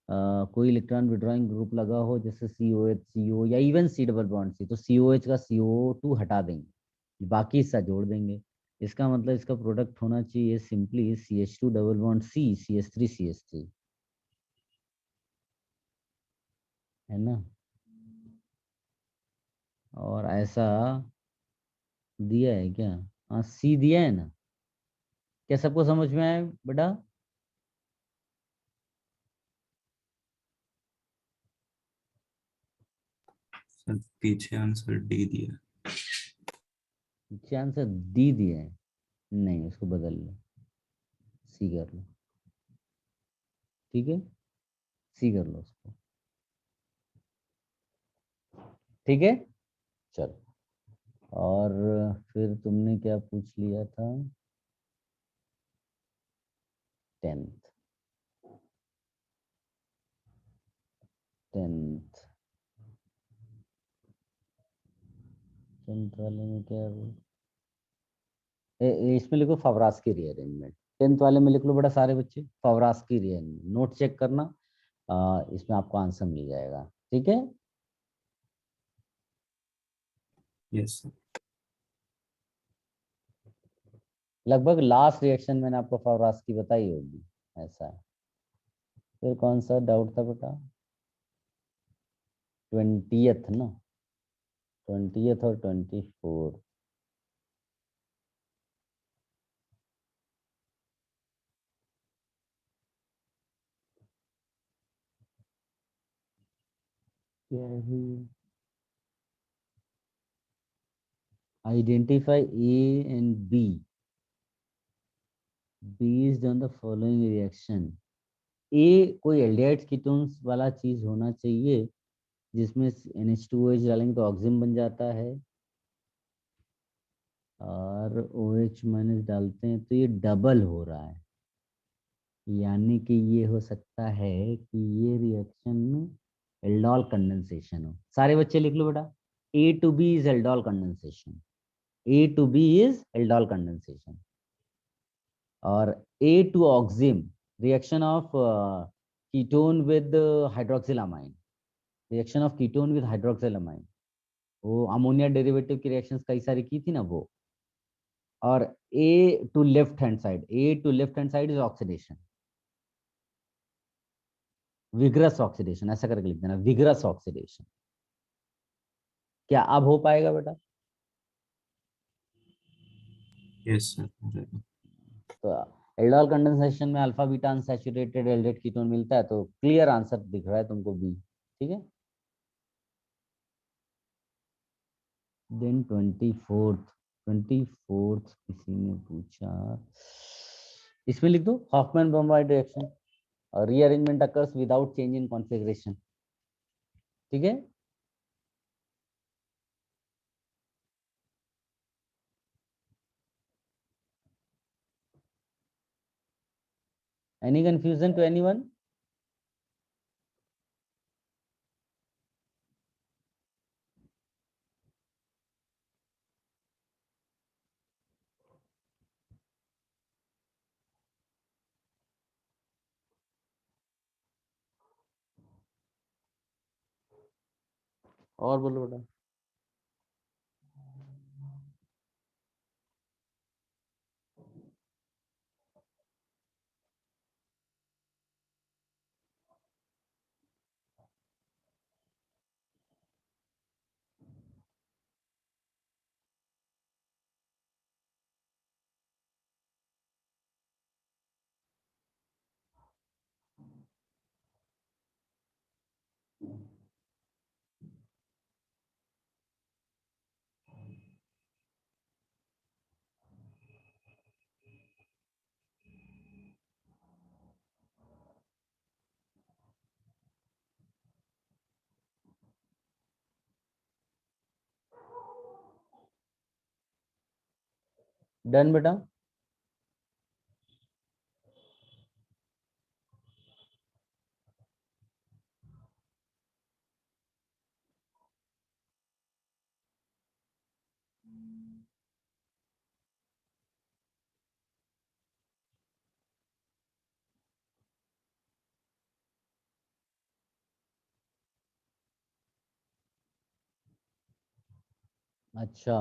कोई इलेक्ट्रॉन विड्रॉइंग ग्रुप लगा हो, जैसे COH CO या even C double bond C, तो COH का CO2 हटा देंगे, बाकी हिस्सा जोड़ देंगे। इसका मतलब इसका प्रोडक्ट होना चाहिए simply CH2 double bond C CH3 CH3, है ना? और ऐसा दिया है क्या? हाँ सी दिया है ना? क्या सबको समझ में आया बेटा? सर पीछे आंसर डी दिया। पीछे आंसर डी दिया है? नहीं, उसको बदल लो, सी कर लो। ठीक है, सी कर लो उसको। ठीक है, चलो। और फिर तुमने क्या पूछ लिया था? 10th। 10th 10th वाले में क्या है वो? इसमें लिखो फवरास की रीअरेंजमेंट। 10th वाले में लिख लो बड़ा सारे बच्चे, फवरास की रीअरेंजमेंट। नोट चेक करना, इसमें आपको आंसर मिल जाएगा। ठीक है, यस सर। लगभग लास्ट रिएक्शन मैंने आपको फवरास की बताई होगी, ऐसा है। फिर कौन सा डाउट था बेटा? 20th ना? 20th और 24th। क्या है? Identify A and B based on the following reaction. A कोई एल्डिहाइड कीटोन्स वाला चीज होना चाहिए जिसमें NH2OH डालेंगे तो ऑक्सीजन बन जाता है, और OH माइनस डालते हैं तो ये डबल हो रहा है। यानी कि ये हो सकता है कि ये रिएक्शन एल्डोल कंडेंसेशन हो। सारे बच्चे लिख लो बेटा, A to B is aldol condensation। A to B is aldol condensation। और A to oxim, reaction of ketone with hydroxylamine, reaction of ketone with hydroxylamine. वो अमोनिया डेरिवेटिव की रिएक्शंस कई सारी की थी ना वो। और A to left hand side, A to left hand side is oxidation, vigorous oxidation, ऐसा करके लिख देना, विग्रस ऑक्सीडेशन। क्या अब हो पाएगा बेटा? Yes sir. तो एल्डोल कंडेंसेशन में अल्फा बीटा अनसैचुरेटेड एल्डेट कीटोन मिलता है, तो क्लियर आंसर दिख रहा है तुमको बी। ठीक है, देन 24th किसी ने पूछा, इसमें लिख दो Hoffmann bromide reaction, rearrangement occurs without change in configuration. ठीक है, एनी कंफ्यूजन टू एनीवन? और बोलो बेटा। डन बेटा? अच्छा,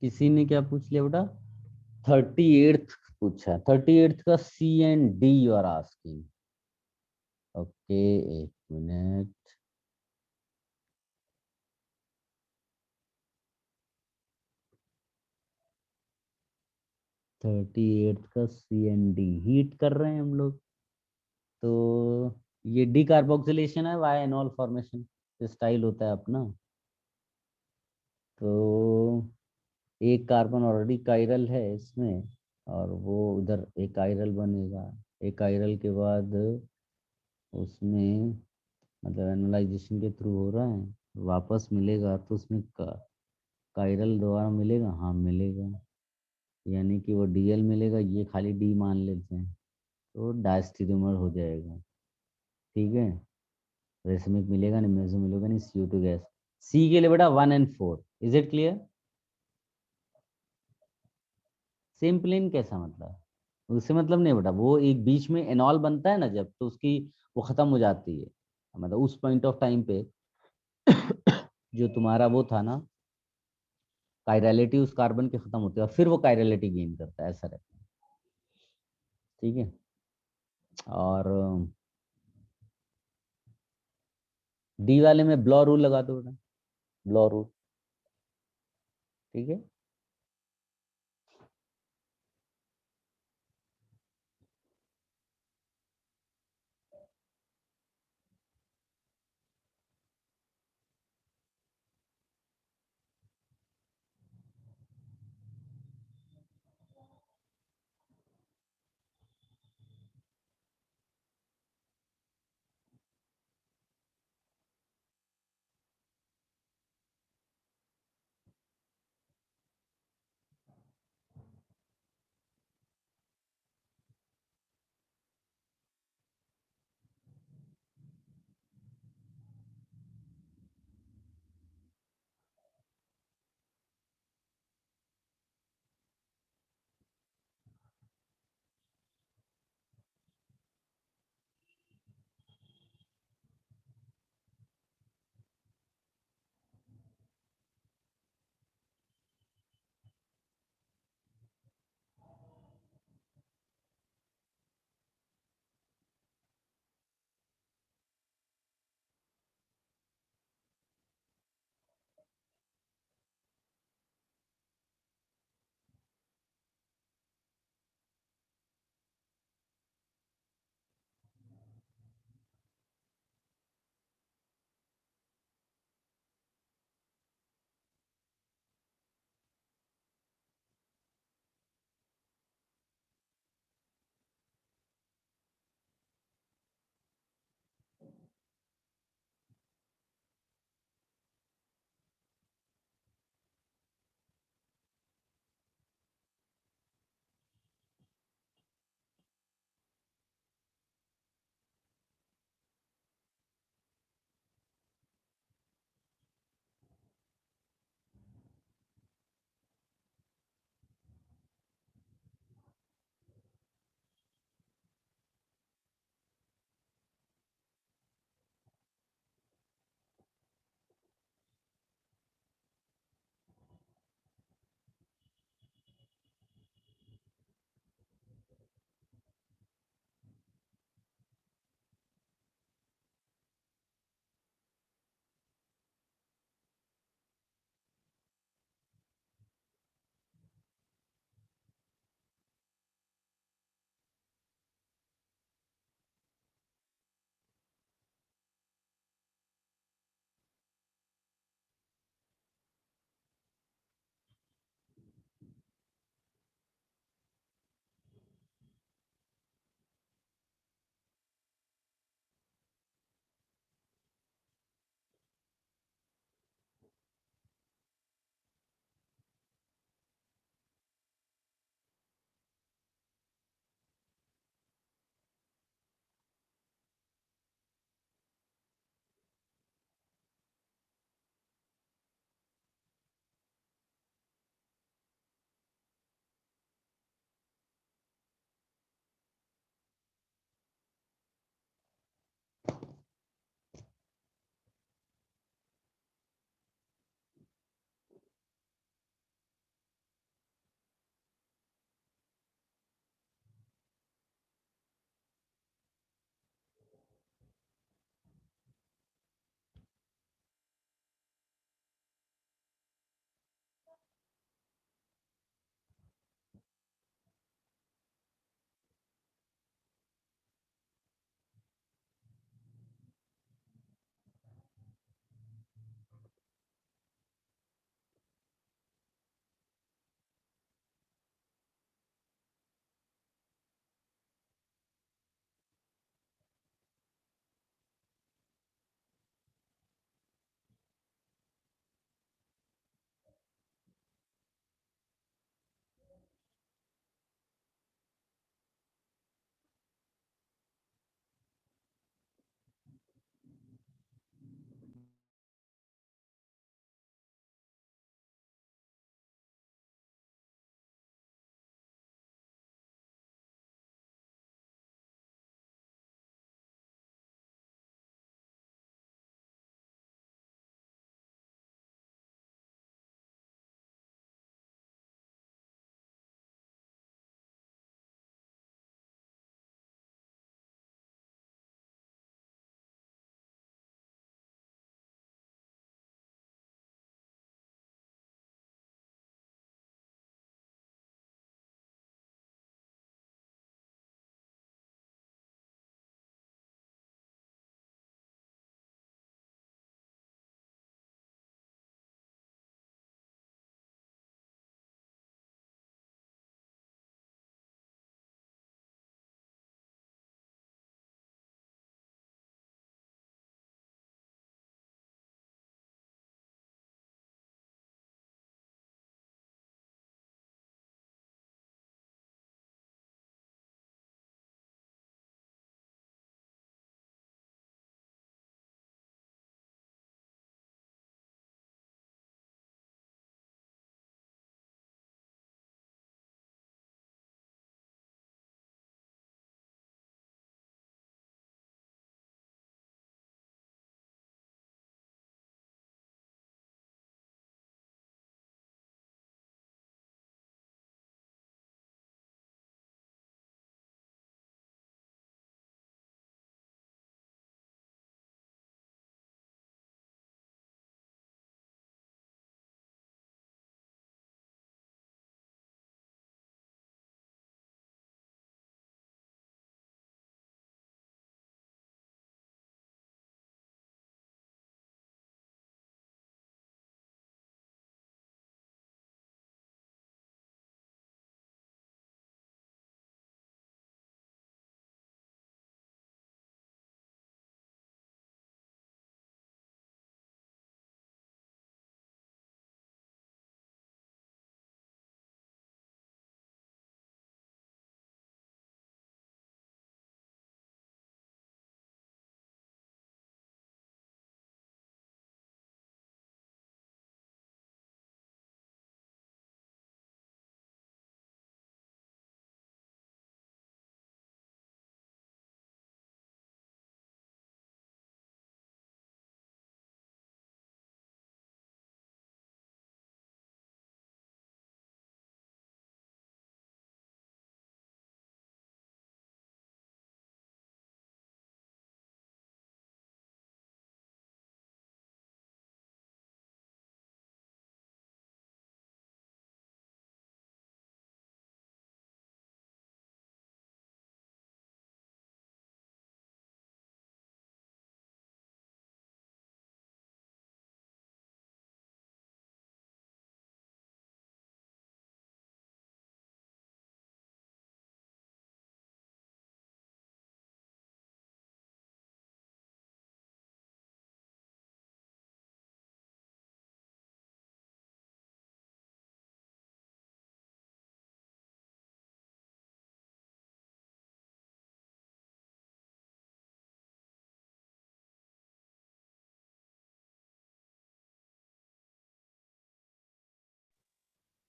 किसी ने क्या पूछ लिया बेटा? 38th पूछा, 38th का C and D you are asking. Okay, एक मिनट। 38 का CND हीट कर रहे हैं हम लोग। तो ये डीकार्बोक्सिलेशन है, वाया एनॉल फॉर्मेशन स्टाइल होता है अपना। तो एक कार्बन ऑलरेडी कायरल है इसमें, और वो उधर एक आयरल बनेगा। एक आयरल के बाद उसमें मतलब एनालाइजेशन के थ्रू हो रहा है, वापस मिलेगा तो उसमें कायरल दोबारा मिलेगा, हाँ मिलेगा, यानी कि वो Dl मिलेगा, ये खाली D मान लेते हैं, तो डायस्टेरियोमर हो जाएगा। ठीक है, रेसमिक मिलेगा नहीं, मेसो मिलेगा नहीं, CO2 गैस। C के लिए बेटा 1 and 4। Is it clear? सिंपलिन कैसा मतलब? उससे मतलब नहीं बेटा, वो एक बीच में एनॉल बनता है ना जब, तो उसकी वो खत्म हो जाती है, मतलब उस पॉइंट ऑफ टाइम पे जो तुम्हारा वो था ना, कायरलिटी उस कार्बन की खत्म होती है, और फिर वो कायरलिटी गेन करता है, ऐसा रहता है। ठीक है, और डी वाले में ब्लॉ रूल लगा दो बेटा, ब्लॉ रूल। ठीक है,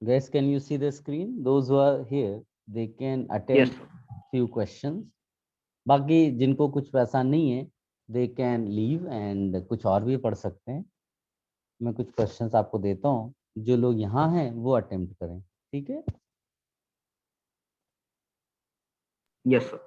Guys, can you see the screen? Those who are here, they can Yes, attempt sir. few questions. बाकी जिनको कुछ वैसा नहीं है, they can leave and कुछ और भी पढ़ सकते हैं. मैं कुछ क्वेश्चंस आपको देता हूँ, जो लोग यहाँ हैं वो अटेम्प्ट करें, ठीक है? Yes, sir.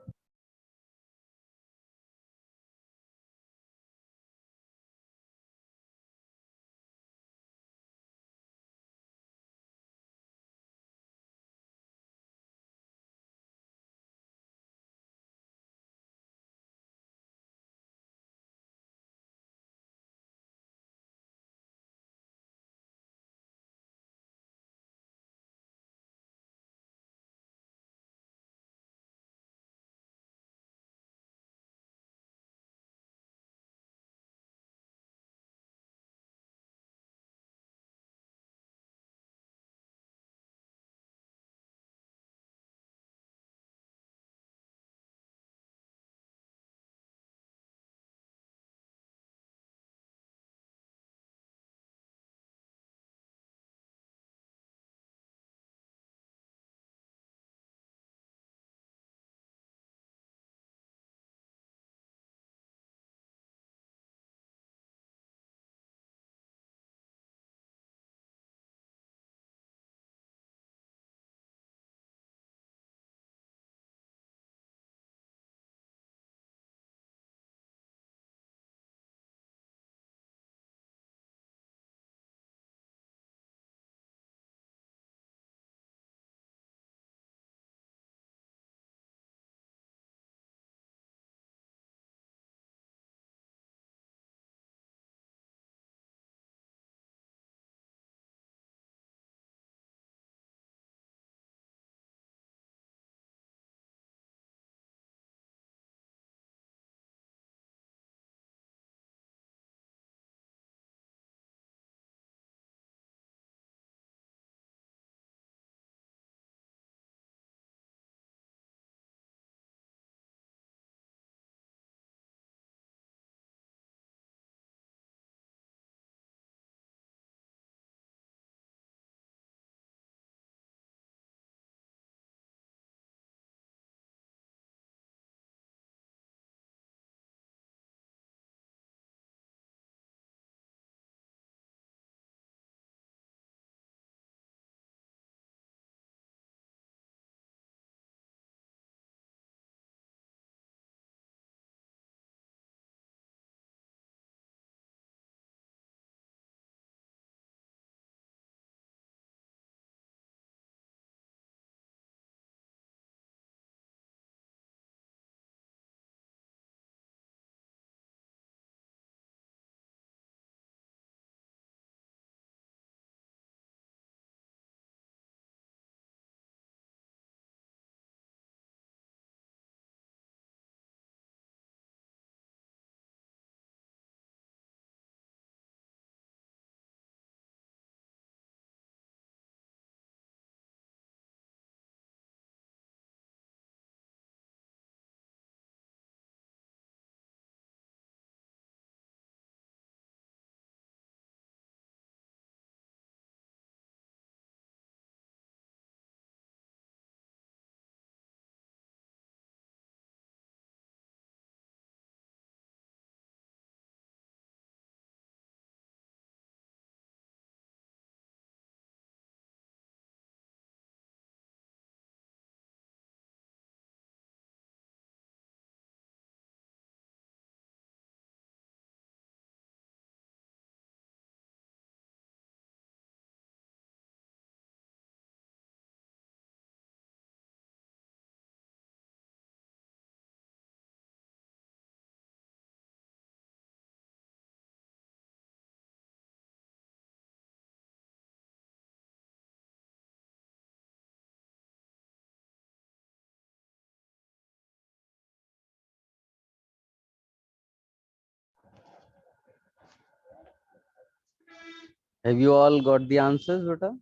Have you all got the answers, beta?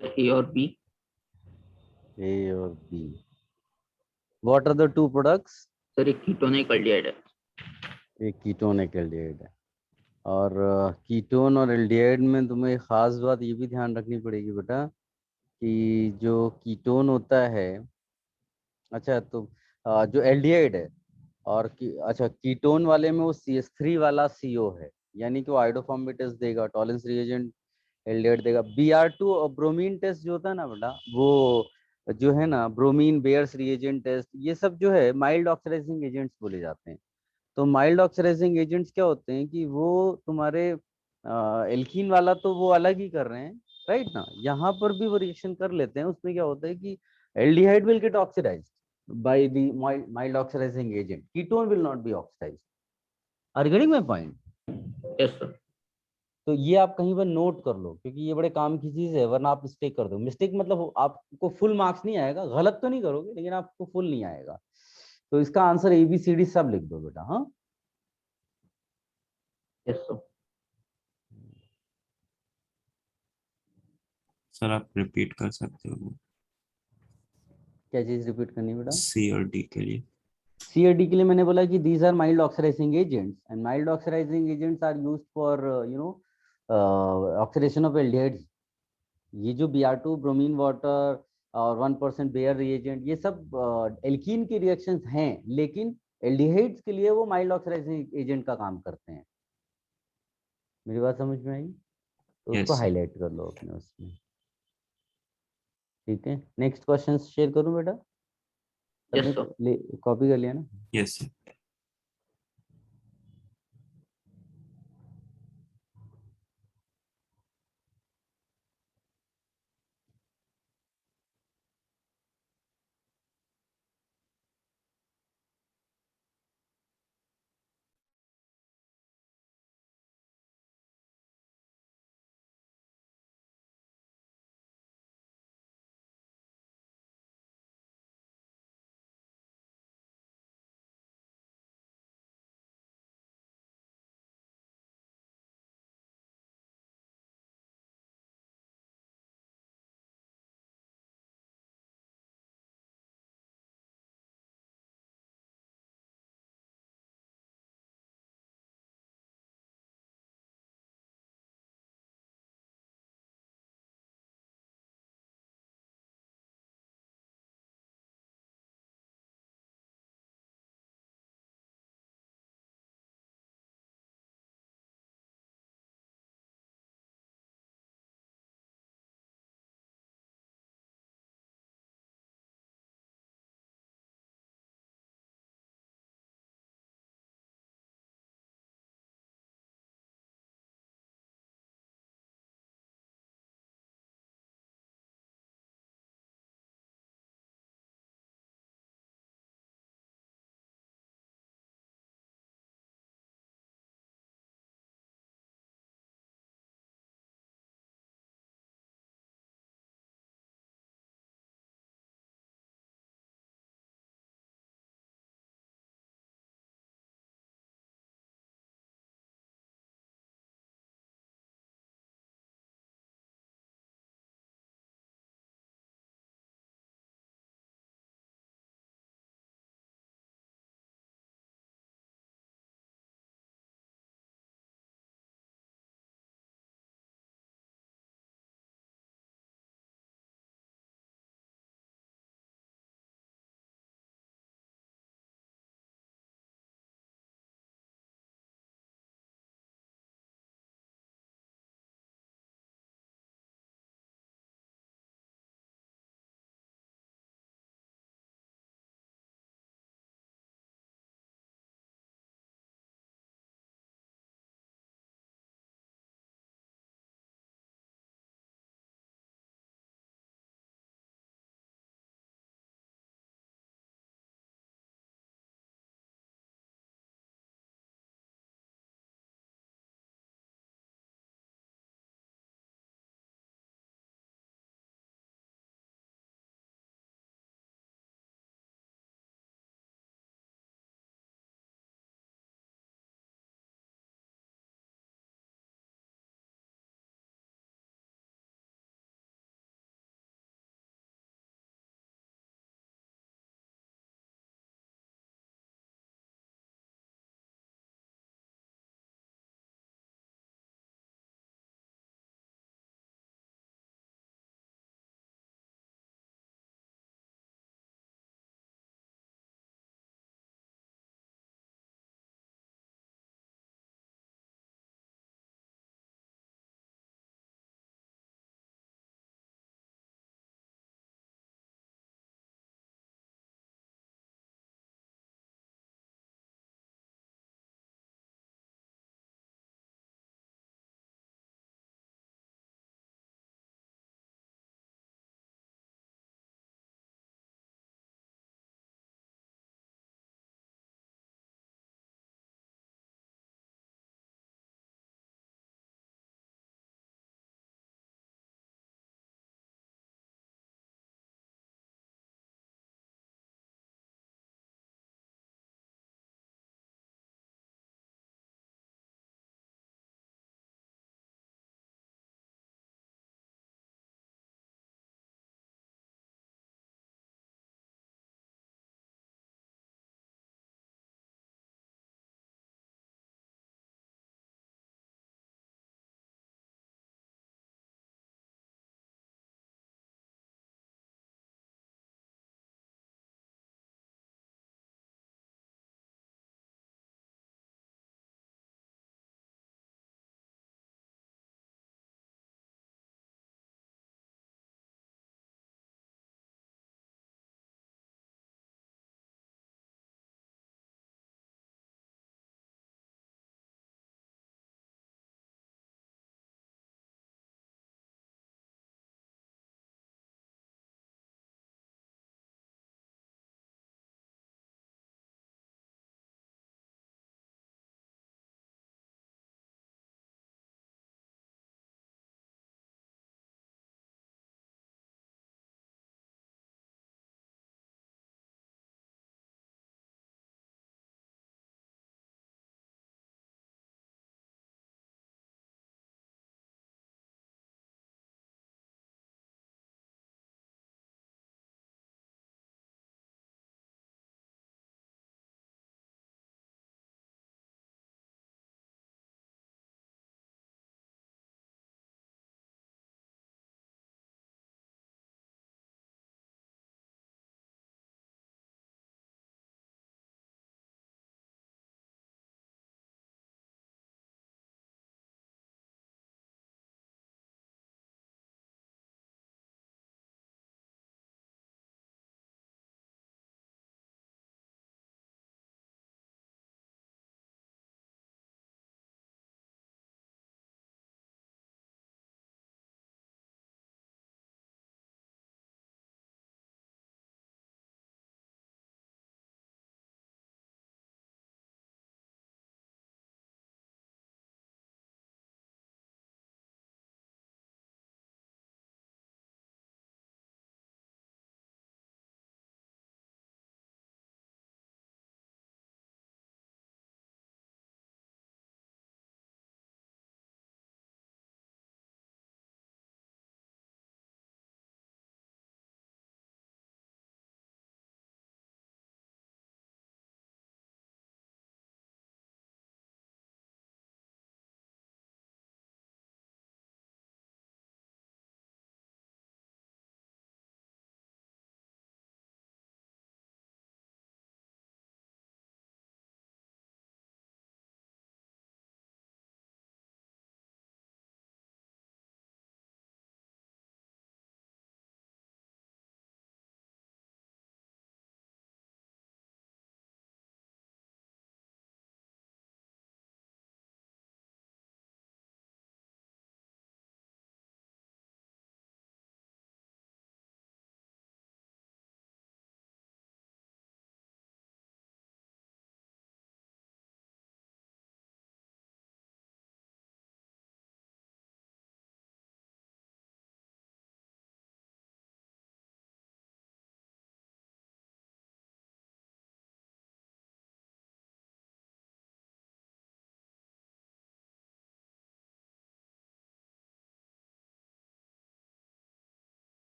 Sir, A or B? A or B. What are the two products? Sir एक कीटोन एक एल्डिहाइड है. एक कीटोन एक एल्डिहाइड है. और कीटोन और एल्डिहाइड में तुम्हें एक खास बात ये भी ध्यान रखनी पड़ेगी बेटा कि जो कीटोन होता है, अच्छा तो जो एल्डिहाइड है और अच्छा कीटोन वाले में वो CH3 वाला CO है, यानी कि वो आइडोफॉर्म में टेस्ट देगा, टॉलेंस रिएजेंट एल्डिहाइड देगा। Br2 और ब्रोमीन टेस्ट जो होता है ना बेटा, वो जो है ना ब्रोमीन बेयर्स रिएजेंट टेस्ट, ये सब जो है माइल्ड ऑक्सीडाइजिंग एजेंट्स बोले जाते हैं। तो माइल्ड ऑक्सीडाइजिंग एजेंट्स क्या होते हैं कि वो तुम्हारे एल्कीन वाला तो वो अलग ही कर रहे हैं, राइट ना, यहाँ पर भी वो रिएक्शन कर लेते हैं। उसमें क्या होता है कि aldehyde will get oxidized by the mild oxidizing agent, ketone will not be oxidized. Are getting my point? Yes sir. तो ये आप कहीं पर नोट कर लो, क्योंकि ये बड़े काम की चीज है, वरना आप मिस्टेक कर दो। मिस्टेक मतलब आपको फुल मार्क्स नहीं आएगा, गलत तो नहीं करोगे लेकिन आपको फुल नहीं आएगा। तो इसका आंसर ABCD सब लिख दो बेटा। हाँ, यस सर। सर आप रिपीट कर सकते हो क्या चीज रिपीट करनी है बेटा? सी और डी के लिए? C और D के लिए मैंने बोला कि these are mild oxidising agents, and mild oxidising agents are used for oxidation of aldehydes. ये जो Br2 ब्रोमीन वाटर और 1% बेयर रिएजेंट, ये सब एल्कीन की रिएक्शंस हैं, लेकिन एल्डिहाइड्स के लिए वो माइल्ड ऑक्सीडाइजिंग एजेंट का काम करते हैं। मेरी बात समझ में आई? तो उसको यस सर। हाईलाइट कर लो अपने उसमें। ठीक है, नेक्स्ट क्वेश्चन शेयर करूं बेटा? यस सबने सर। कॉपी कर लिया ना? Yes sir.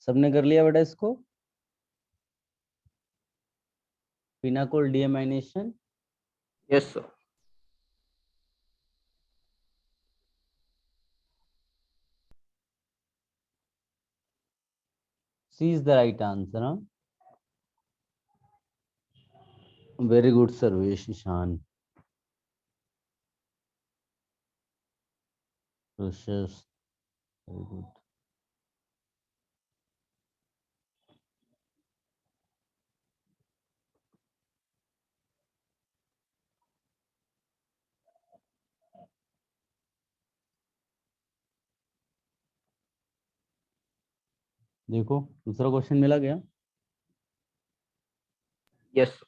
सबने कर लिया बेटा इसको? Pinacol deamination. Yes sir. C is the right answer. हाँ, very good Sarvesh Ishaan. Very good. देखो दूसरा क्वेश्चन मिला गया। यस।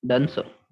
Done sir.